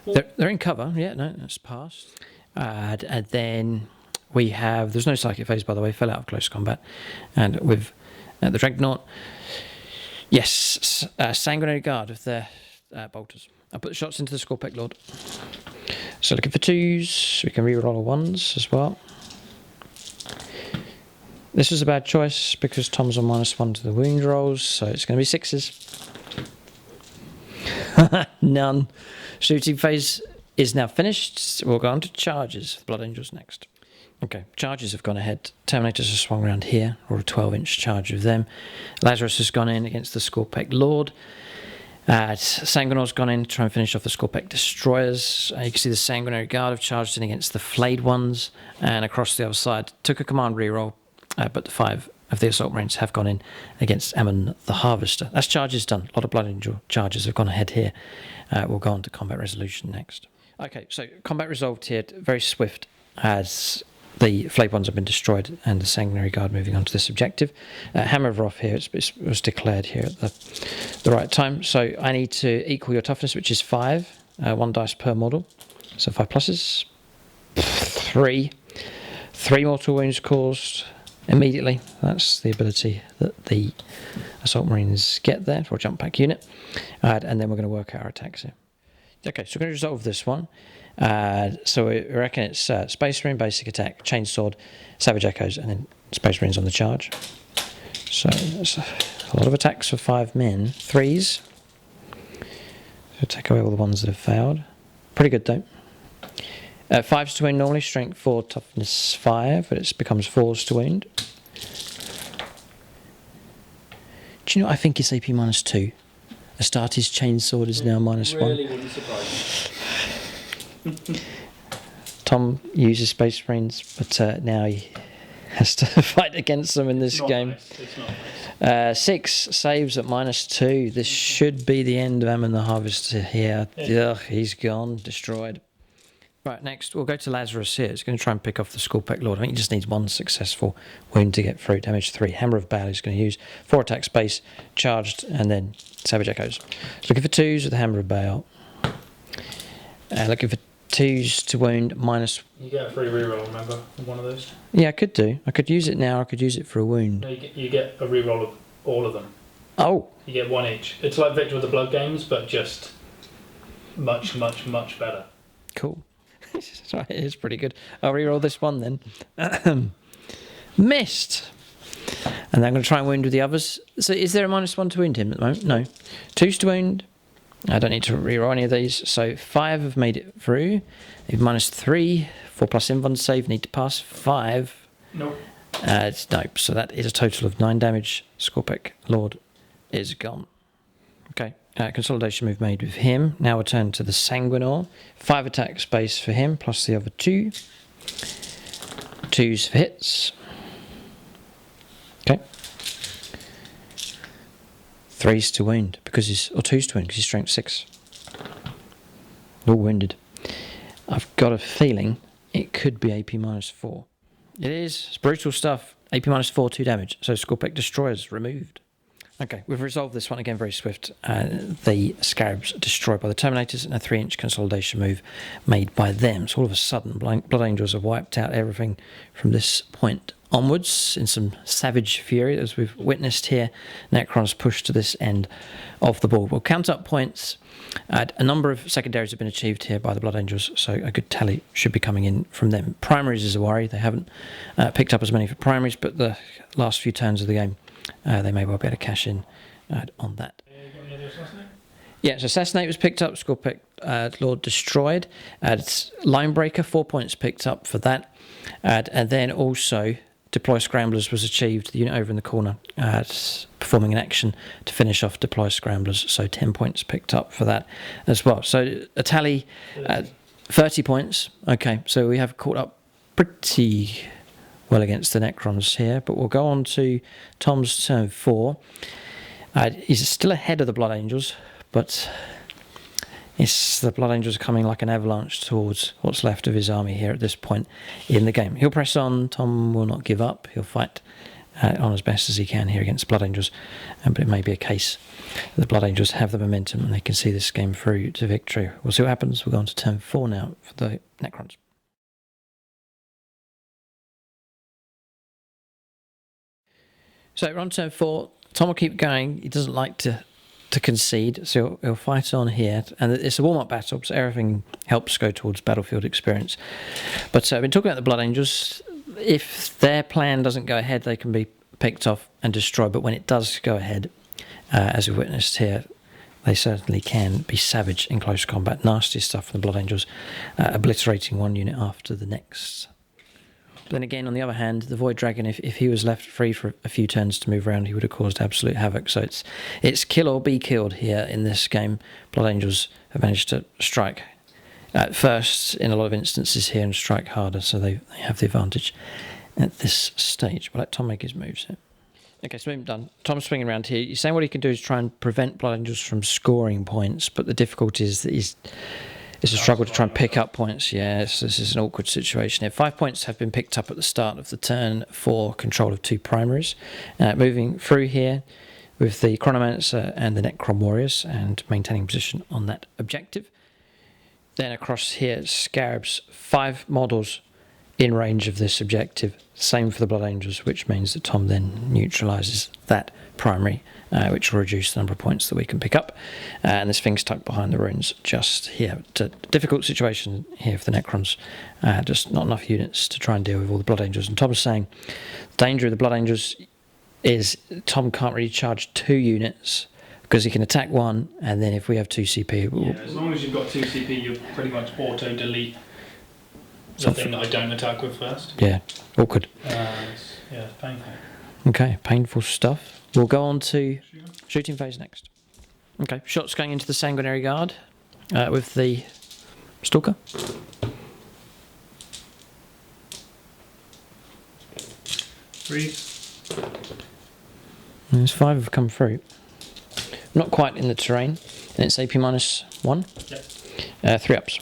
Yeah. They're in cover. Yeah, no, that's passed. And then we have... There's no psychic phase, by the way. Fell out of close combat. And with the Dreadnought... Yes, Sanguinary Guard with their bolters. I'll put the shots into the Scorpic Lord. So looking for 2s. We can reroll a 1s as well. This was a bad choice because Tom's on -1 to the wound rolls, so it's going to be 6s. None. Shooting phase is now finished. We'll go on to charges. Blood Angels next. Okay, charges have gone ahead. Terminators have swung around here, or a 12-inch charge of them. Lazarus has gone in against the Scorpic Lord. Sanguinar's gone in to try and finish off the Scorpic Destroyers. You can see the Sanguinary Guard have charged in against the Flayed ones, and across the other side took a command reroll, but the 5 of the Assault Marines have gone in against Ammon the Harvester. That's charges done. A lot of Blood Angel charges have gone ahead here. We'll go on to combat resolution next. Okay, so combat resolved here, very swift, as the Flayed ones have been destroyed and the Sanguinary Guard moving on to this objective. Hammer of Wrath here, it was declared here at the right time. So I need to equal your toughness, which is 5, 1 dice per model. So 5 pluses. 3 mortal wounds caused immediately. That's the ability that the Assault Marines get there for a jump pack unit. And then we're going to work out our attacks here. Okay, so we're going to resolve this one. So we reckon it's Space Marine basic attack, Chainsword, Savage Echoes, and then Space Marines on the charge. So that's a lot of attacks for 5 men. 3s. So take away all the ones that have failed. Pretty good though. 5s to wound normally, strength 4, toughness 5, but it becomes 4s to wound. Do you know what I think it's AP -2? Astartes Chainsword is now -1. Really wouldn't surprise me. Tom uses Space Marines, but now he has to fight against them in this game. Nice. It's not nice. 6 saves at -2. This should be the end of Ammon the Harvester here. Ugh, he's gone, destroyed. Right, next we'll go to Lazarus here. It's going to try and pick off the Scorpic Lord. I think he just needs 1 successful wound to get through. Damage 3. Hammer of Baal he's going to use. 4 attack space, charged, and then Savage Echoes. Looking for 2s with the Hammer of Baal. Looking for 2s to wound -. You get a free reroll, remember, on one of those? Yeah, I could do. I could use it now. I could use it for a wound. No, you get a reroll of all of them. Oh. You get 1 each. It's like Victor with the Blood Games, but just much, much, much better. Cool. It is pretty good. I'll reroll this one then. Missed. And then I'm going to try and wound with the others. So is there a -1 to wound him at the moment? No. 2s to wound. I don't need to reroll any of these. So 5 have made it through. -3. 4 plus invuln save. Need to pass 5. Nope. Nope. So that is a total of 9 damage. Scorpic Lord is gone. Okay. Consolidation move made with him. Now we'll turn to the Sanguinary. 5 attack space for him, plus the other 2. 2s for hits. Okay. 3s to wound because or 2s to wound because he's strength 6. All wounded. I've got a feeling it could be AP -4. It is. It's brutal stuff. AP -4, 2 damage. So Scorpic Destroyers removed. Okay, we've resolved this one again very swift. The Scarabs destroyed by the Terminators and a 3-inch consolidation move made by them. So all of a sudden, Blood Angels have wiped out everything from this point onwards in some savage fury, as we've witnessed here. Necrons pushed to this end of the board. We'll count up points. A number of secondaries have been achieved here by the Blood Angels, so a good tally should be coming in from them. Primaries is a worry. They haven't picked up as many for primaries, but the last few turns of the game, they may well be able to cash in on that. Yeah, so Assassinate was picked up, Scorpic Lord destroyed. It's Linebreaker, 4 points picked up for that. And then also Deploy Scramblers was achieved, the unit over in the corner, performing an action to finish off Deploy Scramblers, so 10 points picked up for that as well. So a tally, 30 points. Okay, so we have caught up pretty well against the Necrons here, but we'll go on to Tom's turn 4. He's still ahead of the Blood Angels, but the Blood Angels are coming like an avalanche towards what's left of his army here at this point in the game. He'll press on. Tom will not give up. He'll fight on as best as he can here against Blood Angels, but it may be a case that the Blood Angels have the momentum and they can see this game through to victory. We'll see what happens. We'll go on to turn 4 now for the Necrons. So we're on turn 4. Tom will keep going. He doesn't like to concede, so he'll fight on here. And it's a warm-up battle, so everything helps go towards battlefield experience. But I've been talking about the Blood Angels. If their plan doesn't go ahead, they can be picked off and destroyed. But when it does go ahead, as we witnessed here, they certainly can be savage in close combat. Nasty stuff from the Blood Angels, obliterating one unit after the next. Then again, on the other hand, the Void Dragon, if he was left free for a few turns to move around, he would have caused absolute havoc. So it's kill or be killed here in this game. Blood Angels have managed to strike at first in a lot of instances here and strike harder, so they have the advantage at this stage. We'll let Tom make his moves here. Okay, so we've done. Tom's swinging around here. He's saying what he can do is try and prevent Blood Angels from scoring points, but the difficulty is that it's a struggle to try and pick up points. Yes, this is an awkward situation here. 5 points have been picked up at the start of the turn for control of 2 primaries. Moving through here with the Chronomancer and the Necron Warriors and maintaining position on that objective. Then across here, Scarabs, 5 models in range of this objective. Same for the Blood Angels, which means that Tom then neutralises that primary, which will reduce the number of points that we can pick up. And this thing's tucked behind the ruins just here. It's a difficult situation here for the Necrons. Just not enough units to try and deal with all the Blood Angels. And Tom's saying the danger of the Blood Angels is Tom can't really charge 2 units because he can attack 1, and then if we have 2 CP... as long as you've got 2 CP, you pretty much auto-delete the thing that I don't attack with first. Yeah, awkward. It's painful. Okay, painful stuff. We'll go on to shooting phase next. Okay, shots going into the Sanguinary Guard with the Stalker. Freeze. There's 5 have come through. Not quite in the terrain, and it's AP -1. Yep. 3 ups.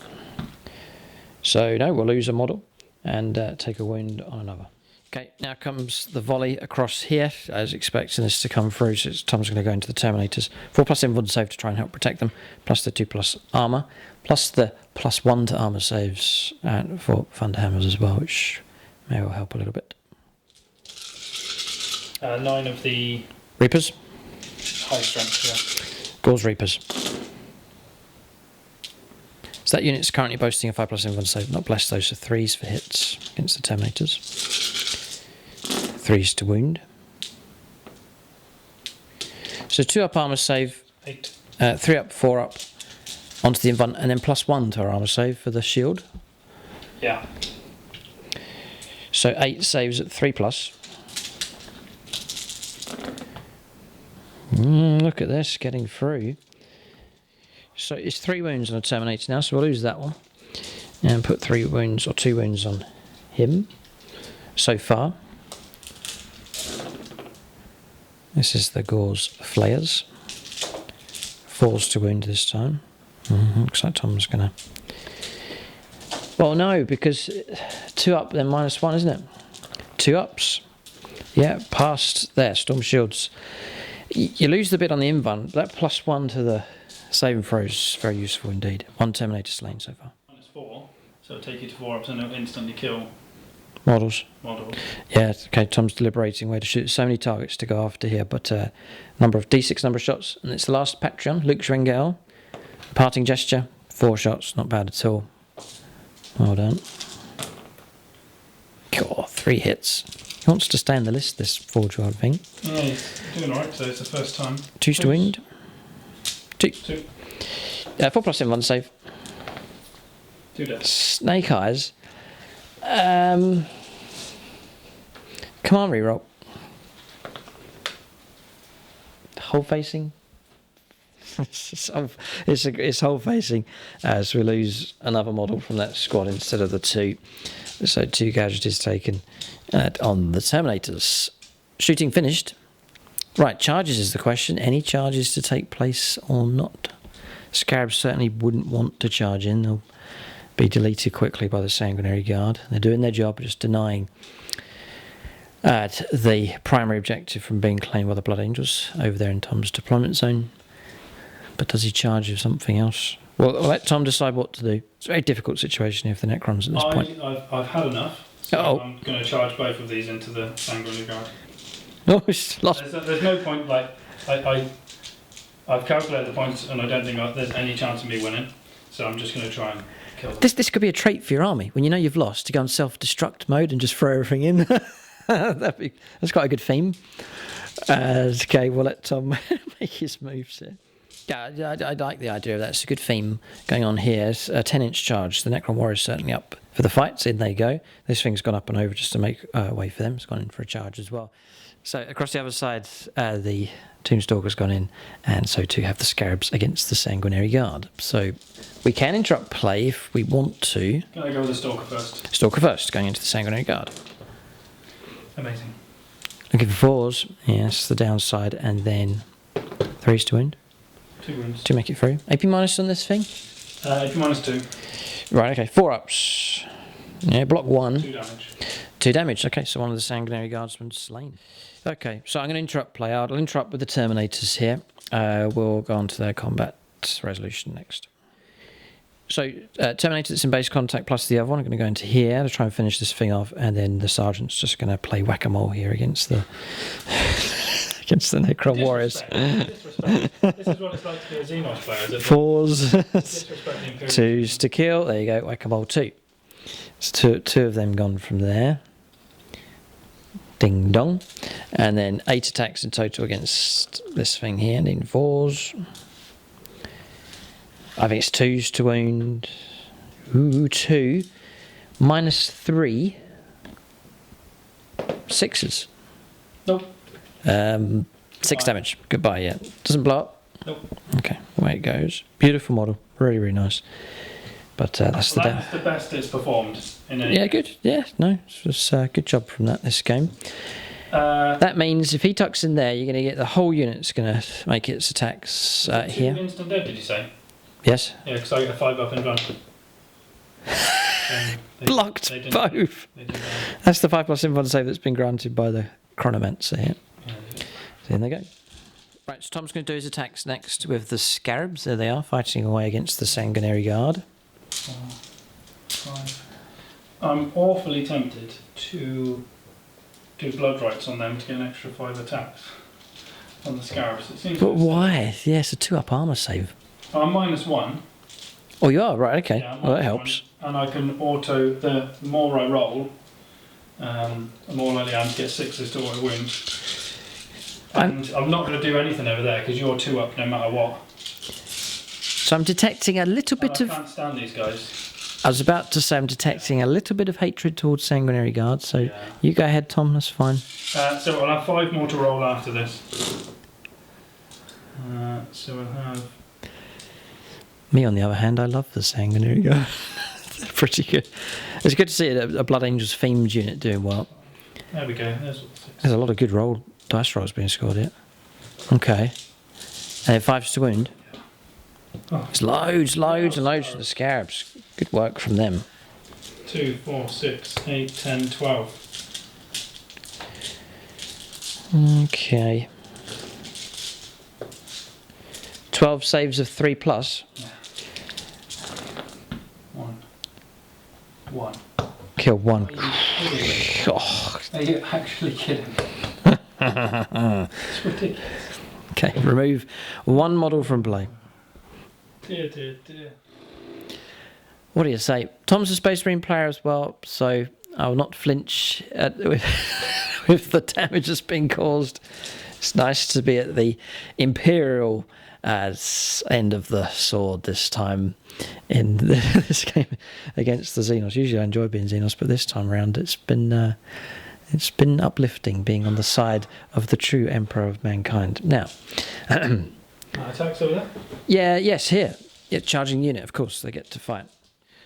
So no, we'll lose a model and take a wound on another. Okay, now comes the volley across here. I was expecting this to come through, so Tom's going to go into the Terminators. 4+ invuln save to try and help protect them, plus the 2+ armour, plus the +1 to armour saves for Thunderhammers as well, which may well help a little bit. 9 of the Reapers. high strength, yeah. Gauls Reapers. So that unit's currently boasting a 5+ invuln save, not blessed those, so 3s for hits against the Terminators. 3s to wound. So 2 up armor save, 8. 3 up, 4 up onto the invuln, and then +1 to our armor save for the shield. Yeah. So 8 saves at 3+. Look at this, getting through. So it's 3 wounds on a Terminator now, so we'll lose that one. And put 3 wounds or 2 wounds on him so far. This is the Gore's Flayers. 4s to wound this time. Looks like Tom's gonna... Well, no, because 2 up, then -1, isn't it? 2 ups. Yeah, past there, Storm Shields. You lose the bit on the invuln, but that +1 to the saving throw is very useful indeed. 1 Terminator slain so far. -4, so it'll take you to 4 ups and it'll instantly kill Models. models. Yeah, okay, Tom's deliberating where to shoot. So many targets to go after here, but number of D6 number of shots, and it's the last Patreon, Luke Schwengel. Parting gesture, 4 shots, not bad at all. Well done. God, 3 hits. He wants to stay on the list, this Forge-Wild thing. Yeah, he's doing alright, so it's the first time. 2 to wound. 2. 2. 4+ in 1 save. 2 deaths. Snake Eyes. Command reroll. Hole facing. It's hole facing as we lose another model from that squad instead of the 2. So 2 casualties taken on the Terminators. Shooting finished. Right, charges is the question. Any charges to take place or not? Scarabs certainly wouldn't want to charge in. They'll be deleted quickly by the Sanguinary Guard. They're doing their job, just denying the primary objective from being claimed by the Blood Angels over there in Tom's deployment zone. But does he charge with something else? Well, I'll let Tom decide what to do. It's a very difficult situation here for the Necrons at this point. I've had enough, so I'm going to charge both of these into the Sanguinary Guard. Oh, it's lost. There's no point, like, I've calculated the points and I don't think there's any chance of me winning, so I'm just going to try and kill them. This could be a trait for your army. When you know you've lost, to go in self-destruct mode and just throw everything in. That's quite a good theme. Okay, we'll let Tom make his moves here. Yeah, I like the idea of that. It's a good theme going on here. It's a 10-inch charge. The Necron Warrior is certainly up for the fights. In they go. This thing's gone up and over just to make way for them. It's gone in for a charge as well. So across the other side, the Tombstalker's gone in, and so too have the Scarabs against the Sanguinary Guard. So we can interrupt play if we want to. Can I go with the Stalker first? Stalker first, going into the Sanguinary Guard. Amazing. Looking for 4s. Yes, the downside, and then 3s to wound. 2 wounds. To make it through. AP minus on this thing? AP -2. Right, okay. 4 ups. Yeah, block 1. 2 damage. 2 damage. Okay, so one of the Sanguinary Guardsmen slain. Okay, so I'm going to interrupt play. I'll interrupt with the Terminators here. We'll go on to their combat resolution next. So, Terminator that's in base contact plus the other one. I'm going to go into here to try and finish this thing off, and then the Sergeant's just going to play whack-a-mole here against the against the Necron Warriors. Disrespect. This is what it's like to be a Xenos player, is it? 4s, Disrespect the Imperial. 2s to kill. There you go, whack-a-mole 2. So two of them gone from there. Ding dong. And then 8 attacks in total against this thing here, and in 4s. I think it's 2s to wound. Ooh, 2. -3. 6s. Nope. 6 damage. Goodbye, yeah. Doesn't blow up? Nope. Okay, away it goes. Beautiful model. Really, really nice. But that's the That's the best it's performed in any. Yeah, good. Yeah, no, it was good job from this game. That means if he tucks in there, you're going to get the whole unit's going to make its attacks here. Instant dead, did you say? Yes. Yeah, because I got a 5 up in front. Blocked both. That's the 5+ invuln save that's been granted by the Chronomancer here. Yeah, So in they go. Right, so Tom's going to do his attacks next with the Scarabs. There they are, fighting away against the Sanguinary Guard. 4, 5. I'm awfully tempted to do blood rights on them to get an extra 5 attacks on the Scarabs. It seems. But why? Yeah, it's a 2-up armour save. I'm -1. Oh, you are? Right, okay. Yeah, Well, that helps. And I can auto, the more I roll, the more likely I am to get 6s to auto wounds. And I'm not going to do anything over there because you're 2 up no matter what. So I'm detecting a little bit of... I can't stand these guys. I was about to say I'm detecting a little bit of hatred towards Sanguinary Guard, so you go ahead, Tom, that's fine. So I'll have 5 more to roll after this. So we'll have... Me, on the other hand, I love the Sanguinary Guard. They're pretty good. It's good to see a Blood Angels themed unit doing well. There we go. There's a lot of good dice rolls being scored here. Okay. And 5s to wound. Oh. There's loads and loads for the Scarabs. Good work from them. 2, 4, 6, 8, 10, 12. Okay. 12 saves of 3+. Yeah. 1. Kill 1. Are you actually kidding? It's ridiculous. Okay, remove 1 model from play. Dear. What do you say? Tom's a Space Marine player as well, so I will not flinch with the damage that's been caused. It's nice to be at the Imperial end of the sword this time in this game against the Xenos. Usually I enjoy being Xenos, but this time around it's been uplifting being on the side of the true Emperor of Mankind. Now, attacks over there? Here. Yeah, charging unit, of course, they get to fight.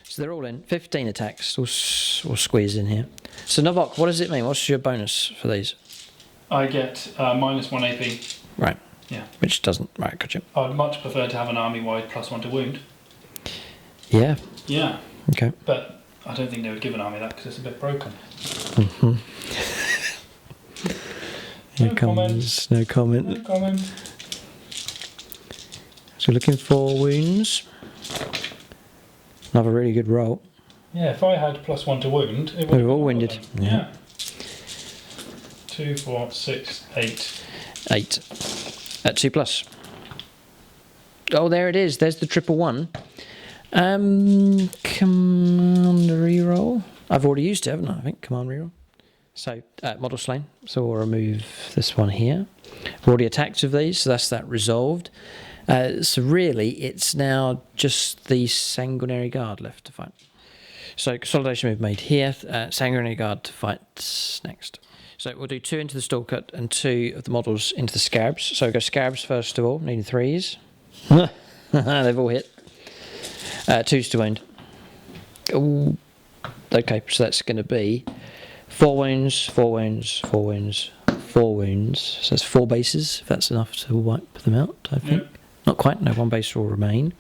So they're all in. 15 attacks, all squeeze in here. So Novok, what does it mean? What's your bonus for these? I get -1 AP. Right. Yeah. Which doesn't... Right, gotcha. I'd much prefer to have an army-wide +1 to wound. Yeah. Yeah. Okay. But I don't think they would give an army that because it's a bit broken. Mm-hmm. No comment. No comment. So looking for wounds. Another really good roll. Yeah, if I had +1 to wound, it would We've all wounded. Yeah. 2, 4, 6, 8. 8. At 2+. Oh, there it is. There's the 111. Command reroll. I've already used it, haven't I? I think command reroll. So model slain. So we'll remove this one here. We've already attacked with these, so that's that resolved. So really, it's now just the Sanguinary Guard left to fight. So consolidation we've made here. Sanguinary Guard to fight next. So we'll do 2 into the Stalker and 2 of the models into the Scarabs. So we'll go Scarabs first of all, needing 3s. They've all hit. 2s to wound. Ooh. Okay, so that's going to be 4 wounds, 4 wounds, 4 wounds, 4 wounds. So that's 4 bases, if that's enough to wipe them out, I think. Yep. Not quite, no, 1 base will remain.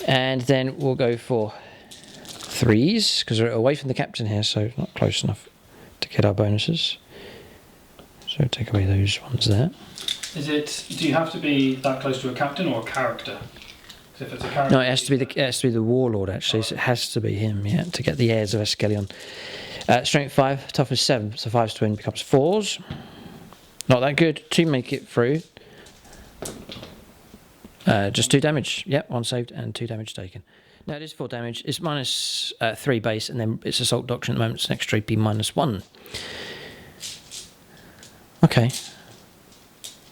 And then we'll go for 3s, because we're away from the captain here, so not close enough to get our bonuses. So take away those ones there. Do you have to be that close to a captain or a character? If it's a character, no, it has to be the warlord actually. So it has to be him, yeah, to get the heirs of Escalion. Strength 5, toughness 7, so 5s to win becomes 4s. Not that good to make it through. Just 2 damage. Yep, 1 saved and 2 damage taken. Now it is 4 damage. It's -3 base, and then it's Assault Doctrine at the moment. It's next AP -1. Okay.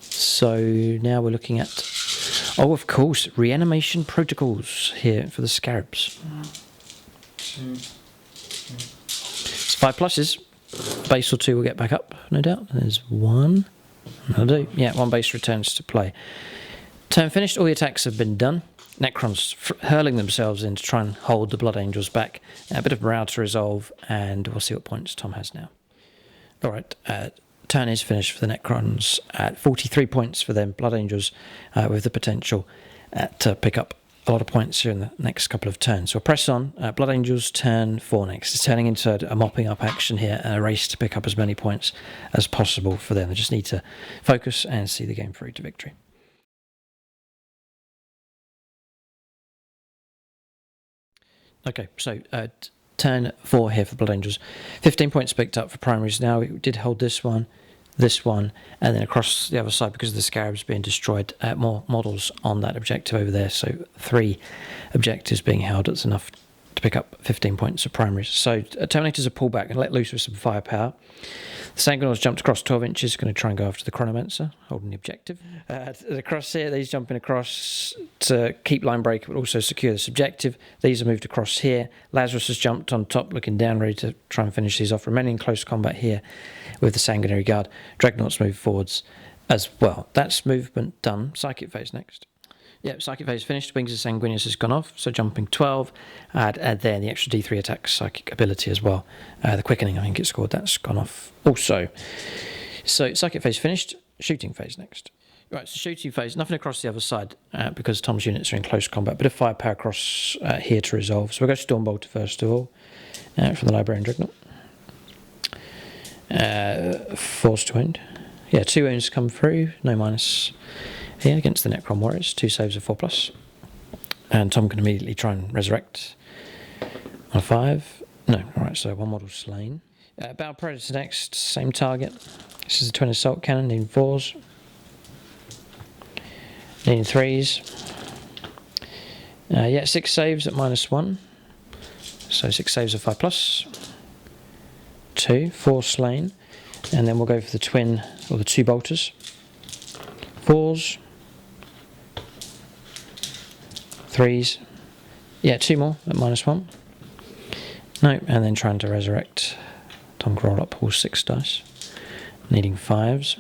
So now we're looking at, oh, of course, reanimation protocols here for the Scarabs. 2, 3. It's 5 pluses. Base or 2 will get back up, no doubt. There's 1. That'll do. Yeah, 1 base returns to play. Turn finished. All the attacks have been done. Necrons hurling themselves in to try and hold the Blood Angels back. A bit of morale to resolve, and we'll see what points Tom has now. All right. Turn is finished for the Necrons at 43 points for them. Blood Angels with the potential to pick up a lot of points here in the next couple of turns. So we'll press on. Blood Angels turn 4 next. It's turning into a mopping up action here and a race to pick up as many points as possible for them. They just need to focus and see the game through to victory. Okay, so turn 4 here for the Blood Angels. 15 points picked up for primaries. Now we did hold this one, and then across the other side, because of the Scarabs being destroyed, more models on that objective over there. So 3 objectives being held. That's enough to to pick up 15 points of primaries. So Terminators are pulled back and let loose with some firepower. The Sanguinars jumped across 12 inches, going to try and go after the Chronomancer, holding the objective. Across here, these jumping across to keep line break, but also secure this objective. These are moved across here. Lazarus has jumped on top, looking down, ready to try and finish these off, remaining in close combat here with the Sanguinary Guard. Dreadnoughts move forwards as well. That's movement done. Psychic phase next. Yep, Psychic phase finished. Wings of Sanguinius has gone off, so jumping 12. Add there the extra D3 attack psychic ability as well. The quickening, I think it scored, that's gone off also. So Psychic phase finished. Shooting phase next. Right, so shooting phase, nothing across the other side because Tom's units are in close combat. Bit of firepower across here to resolve. So we'll go Stormbolter first of all from the Librarian Dreadnought. Force to wound. Yeah, 2 wounds come through, no minus. Here against the Necron Warriors, 2 saves of 4+. And Tom can immediately try and resurrect on a 5. No, alright, so 1 model slain. Battle Predator next, same target. This is the twin assault cannon, needing 4s. Needing 3s. Yeah, 6 saves at -1. So 6 saves of 5+. 2, 4 slain. And then we'll go for the twin, or the 2 bolters. 4s. 3s, yeah, 2 more at -1. No, and then trying to resurrect. Tom can roll up all 6 dice, needing 5s.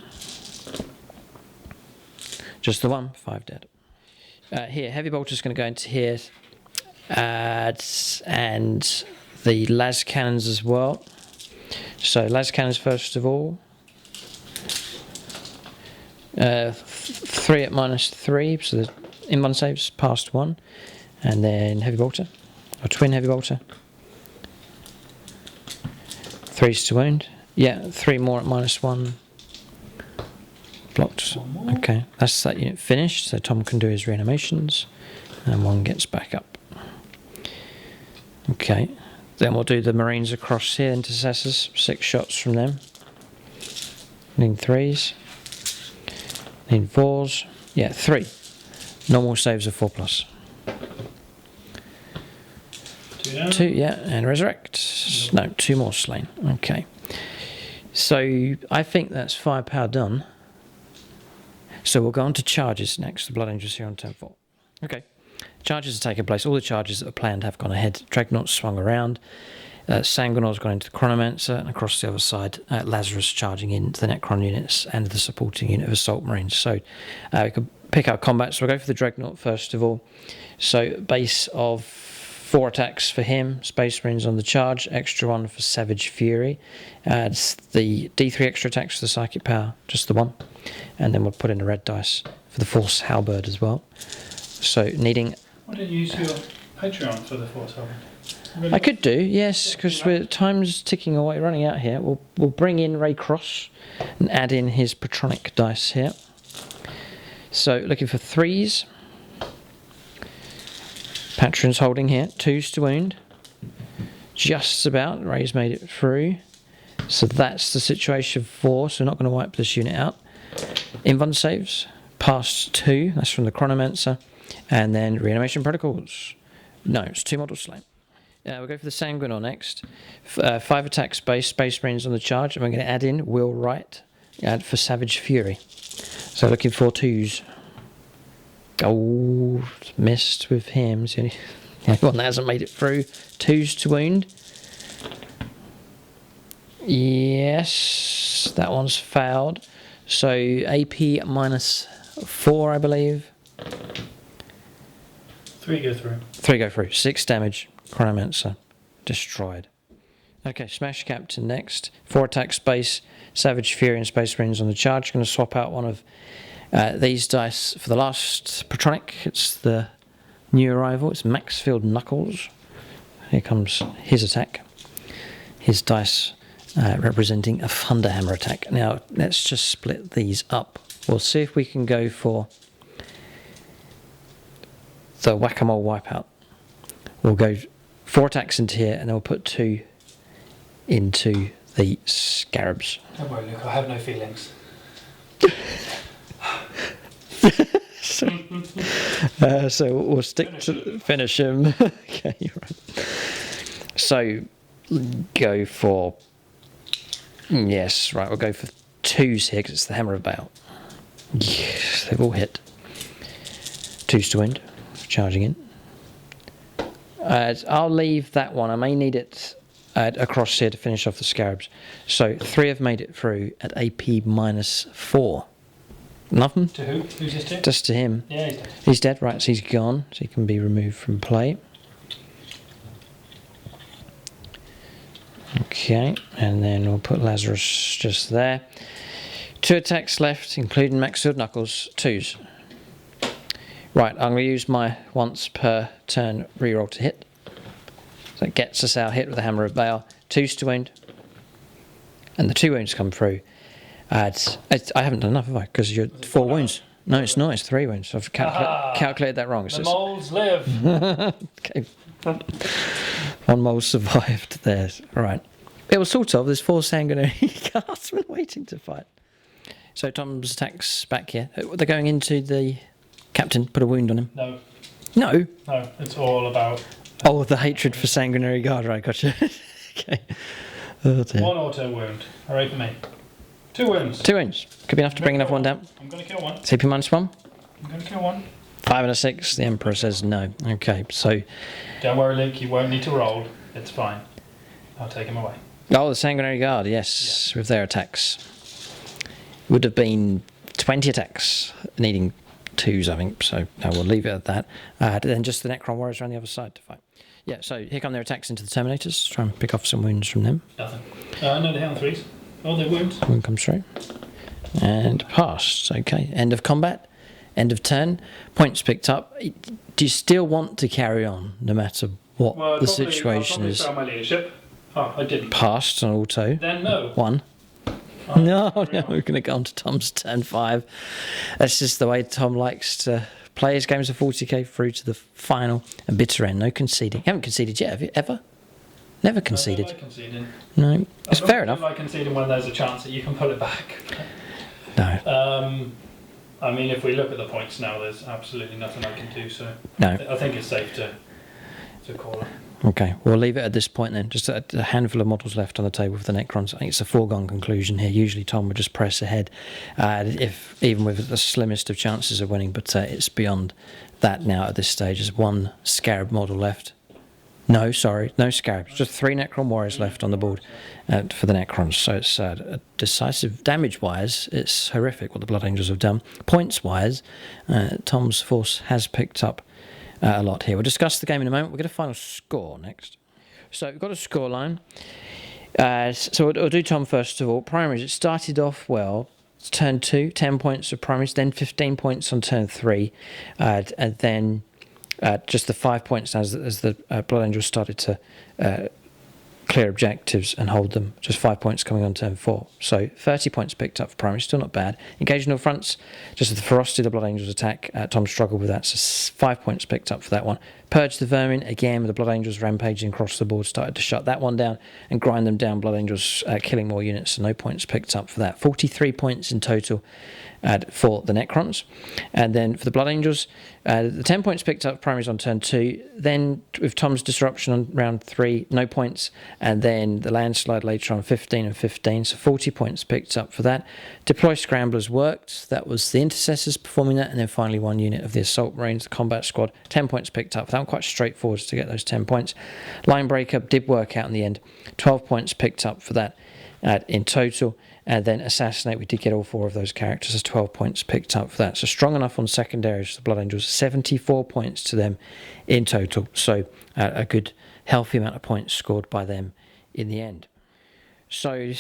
Just the 1, 5 dead. Here, heavy bolter's going to go into here, and the las cannons as well. So las cannons first of all. 3 at -3, so the in-1 saves past 1, and then heavy bolter, or twin heavy bolter. 3s to wound. Yeah, 3 more at -1. Blocked. Okay, that's that unit finished, so Tom can do his reanimations, and 1 gets back up. Okay, then we'll do the Marines across here, Intercessors, 6 shots from them. Need 3s. Need 4s. Yeah, 3. Normal saves of 4+. 2, yeah, and resurrect. No, 2 more slain. Okay. So I think that's firepower done. So we'll go on to charges next. The Blood Angels here on turn 4. Okay. Charges are taking place. All the charges that were planned have gone ahead. Dreadnoughts swung around. Sanguinar's gone into the Chronomancer, and across the other side, Lazarus charging into the Necron units and the supporting unit of Assault Marines. So we could pick our combat. So we'll go for the Dreadnought first of all. So base of 4 attacks for him, Space Marines on the charge, extra 1 for Savage Fury. Adds the D3 extra attacks for the Psychic Power, just the 1. And then we'll put in a red dice for the Force Halberd as well. So needing... Why didn't you use your Patreon for the Force Halberd? I could do, yes, because time's ticking away, running out here. We'll bring in Ray Cross and add in his Patronic dice here. So looking for 3s. Patron's holding here, 2s to wound. Just about, Ray's made it through. So that's the situation 4, so we're not going to wipe this unit out. Invuln saves, past 2, that's from the Chronomancer. And then reanimation protocols. No, it's 2 models slain. We'll go for the Sanguinar next. 5 attack Space Marines on the charge, and we're going to add in Will Wright for Savage Fury. So looking for 2s. Oh, missed with him. It's the only one that hasn't made it through. 2s to wound. Yes, that one's failed. So AP -4, I believe. 3 go through. 3 go through. 6 damage. Chronomancer destroyed. Okay, Smash Captain next. 4 attack Space, Savage Fury and Space Marines on the charge. Going to swap out one of these dice for the last Patronic. It's the new arrival. It's Maxfield Knuckles. Here comes his attack. His dice representing a Thunderhammer attack. Now, let's just split these up. We'll see if we can go for the Whack-A-Mole Wipeout. We'll go 4 attacks into here, and then we'll put 2 into the Scarabs. Don't worry, Luke, I have no feelings. So we'll stick to finish him. Okay, you're right. So go for... Yes, right, we'll go for 2s here because it's the Hammer of Bale. Yes, they've all hit. 2s to wound, charging in. I'll leave that one. I may need it across here to finish off the Scarabs. So 3 have made it through at AP -4. Nothing? To who? Who's this to? Just to him. Yeah, he's dead. He's dead, right, so he's gone. So he can be removed from play. Okay, and then we'll put Lazarus just there. 2 attacks left, including Max Sword Knuckles, 2s. Right, I'm going to use my once per turn reroll to hit. So it gets us our hit with the Hammer of Bale. 2s to wound. And the 2 wounds come through. I haven't done enough, have I? Because you're 4 wounds. No, it's not. It's 3 wounds. I've calculated that wrong. The moles live. Okay. 1 mole survived there. Right. It was sort of. There's 4 Sanguinary Guardsmen waiting to fight. So Tom's attacks back here. They're going into the captain. Put a wound on him. No. No. No, it's all about... Oh, the hatred for Sanguinary Guard. Right, gotcha. Okay. Oh, dear. 1 auto wound. Hooray for me. 2 wounds. 2 wounds. Could be enough to bring another one down. I'm going to kill one. CP -1. I'm going to kill one. 5 and a 6. The Emperor says no. Okay, so... Don't worry, Luke. You won't need to roll. It's fine. I'll take him away. Oh, the Sanguinary Guard, yes, with their attacks. Would have been 20 attacks, needing 2s, I think, so no, we'll leave it at that. Then just the Necron Warriors are on the other side to fight. Yeah, so here come their attacks into the Terminators. Try and pick off some wounds from them. Nothing. No, they hit on 3s. Oh, they're wounds. One comes through. And passed. Okay, end of combat. End of turn. Points picked up. Do you still want to carry on, no matter what the situation is? I'll probably my leadership. Oh, I didn't. Passed on auto. Then no. 1. Oh, No, we're going to go on to Tom's turn 5. That's just the way Tom likes to play his games of 40k through to the final and bitter end. No conceding. You haven't conceded yet, have you? Ever? Never conceded. I don't like conceding. No, it's fair enough. I like conceding when there's a chance that you can pull it back. No. I mean, if we look at the points now, there's absolutely nothing I can do. So No. I think it's safe to call it. Okay, we'll leave it at this point then. Just a handful of models left on the table for the Necrons. I think it's a foregone conclusion here. Usually Tom would just press ahead, if even with the slimmest of chances of winning, but it's beyond that now at this stage. There's 1 Scarab model left. No, sorry, no Scarabs. Just 3 Necron Warriors left on the board for the Necrons. So it's decisive. Damage-wise, it's horrific what the Blood Angels have done. Points-wise, Tom's force has picked up a lot here. We'll discuss the game in a moment. We'll get a final score next. So we've got a score line. So we'll do Tom first of all. Primaries, it started off well. It's turn 2, 10 points of primaries, then 15 points on turn 3, and then just the 5 points as the Blood Angels started to clear objectives and hold them. Just 5 points coming on turn 4. So 30 points picked up for primary, still not bad. Occasional fronts, just the ferocity of the Blood Angels attack. Tom struggled with that, so 5 points picked up for that one. Purge the Vermin, again with the Blood Angels rampaging across the board, started to shut that one down and grind them down. Blood Angels killing more units, so no points picked up for that. 43 points in total for the Necrons. And then for the Blood Angels, the 10 points picked up primaries on turn 2. Then with Tom's disruption on round 3, no points. And then the landslide later on, 15 and 15. So 40 points picked up for that. Deploy Scramblers worked. That was the Intercessors performing that. And then finally 1 unit of the Assault Marines, the Combat Squad. 10 points picked up for that one. Quite straightforward to get those 10 points. Line Breaker did work out in the end. 12 points picked up for that in total. And then Assassinate, we did get all 4 of those characters as 12 points picked up for that. So strong enough on Secondaries, the Blood Angels, 74 points to them in total. So a good, healthy amount of points scored by them in the end. So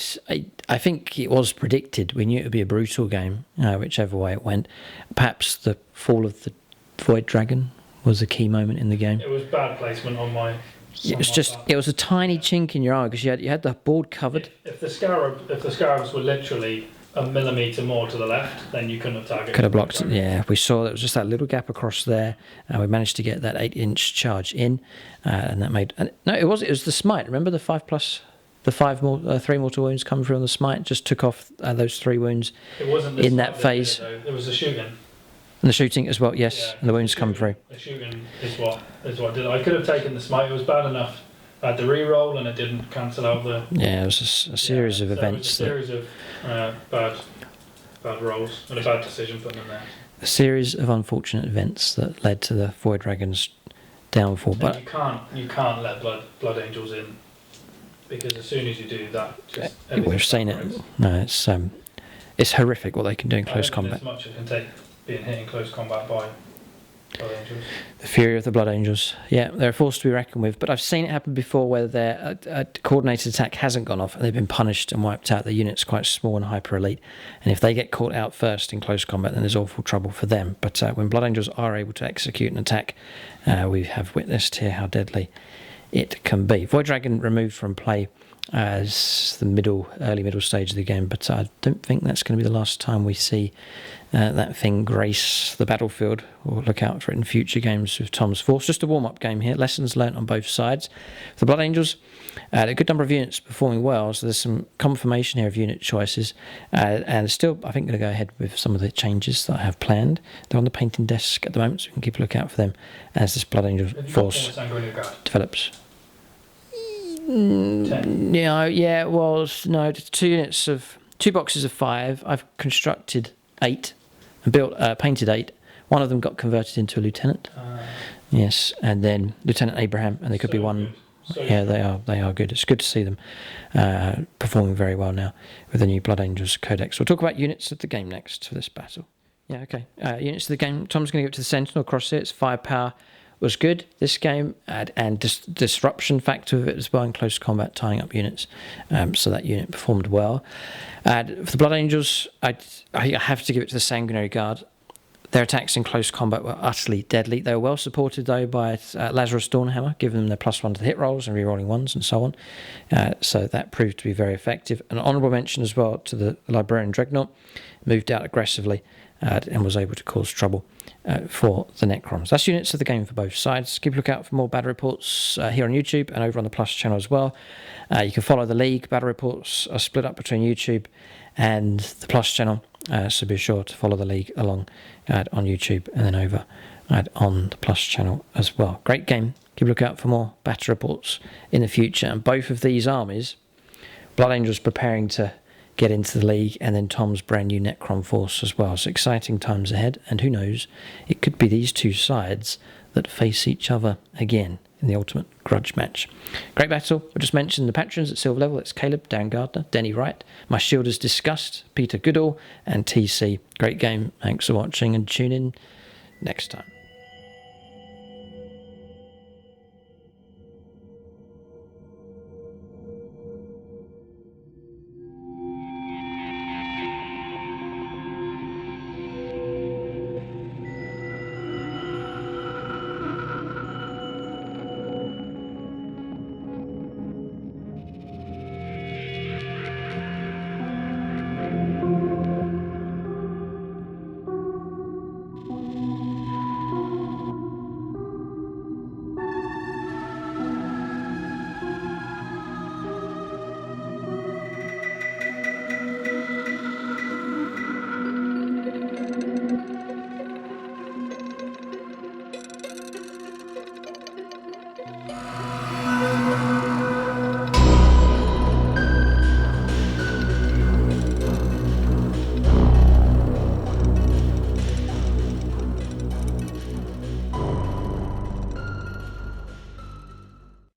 I think it was predicted. We knew it would be a brutal game, whichever way it went. Perhaps the fall of the Void Dragon was a key moment in the game. It was bad placement on my... It was just, it was a tiny chink in your eye because you had the board covered. If the Scarabs were literally a millimetre more to the left, then you couldn't have targeted. Could have blocked it. Yeah, we saw there was just that little gap across there. We managed to get that 8-inch charge in, and that made. No, it was the smite. Remember the 5+, the 3 mortal wounds coming through on the smite. Just took off those 3 wounds. It wasn't in that phase. It was the shooting. And the shooting as well, yes, Yeah, and the wounds come through. The shooting is what did. I could have taken the smite. It was bad enough I had the re-roll and it didn't cancel out the... Yeah, it was a series of events. It was a series of bad rolls and a bad decision putting them there. A series of unfortunate events that led to the Void Dragon's downfall. And But you can't let Blood Angels in, because as soon as you do that, just we've seen it. No, it's horrific what they can do in close combat. As much as it can take being hit in close combat by Blood Angels. The fury of the Blood Angels. Yeah, they're a force to be reckoned with. But I've seen it happen before where their coordinated attack hasn't gone off and they've been punished and wiped out. The unit's quite small and hyper elite. And if they get caught out first in close combat, then there's awful trouble for them. But when Blood Angels are able to execute an attack, we have witnessed here how deadly it can be. Void Dragon removed from play as the early middle stage of the game, but I don't think that's going to be the last time we see that thing grace the battlefield. We'll look out for it in future games with Tom's Force. Just a warm-up game here. Lessons learnt on both sides. For the Blood Angels, a good number of units performing well, so there's some confirmation here of unit choices, and still I think going to go ahead with some of the changes that I have planned. They're on the painting desk at the moment, so we can keep a look out for them as this Blood Angel Force develops. 10. Yeah. Well, no. Two boxes of 5. I've constructed 8 and painted 8. One of them got converted into a lieutenant. Yes, and then Lieutenant Abraham, and there could be one. Yeah, they are good. It's good to see them performing very well now with the new Blood Angels Codex. We'll talk about units of the game next for this battle. Yeah, okay. Units of the game. Tom's going to go to the Sentinel across here. It's firepower. Was good this game, and disruption factor of it as well in close combat, tying up units, so that unit performed well. For the Blood Angels, I have to give it to the Sanguinary Guard. Their attacks in close combat were utterly deadly. They were well supported though by Lazarus Dawnhammer, giving them their +1 to the hit rolls and re-rolling ones and so on. So that proved to be very effective. An honourable mention as well to the Librarian Dreadnought, moved out aggressively and was able to cause trouble for the Necrons. That's units of the game for both sides. Keep a look out for more battle reports here on YouTube and over on the Plus channel as well. You can follow the League. Battle reports are split up between YouTube and the Plus channel, so be sure to follow the League along on YouTube and then over on the Plus channel as well. Great game. Keep a look out for more battle reports in the future. And both of these armies, Blood Angels preparing to get into the League, and then Tom's brand new Necron force as well. So exciting times ahead, and who knows, it could be these two sides that face each other again in the ultimate grudge match. Great battle. I just mentioned the patrons at silver level. It's Caleb, Dan Gardner, Denny Wright, my shielders Disgust, Peter Goodall, and TC. Great game. Thanks for watching, and tune in next time.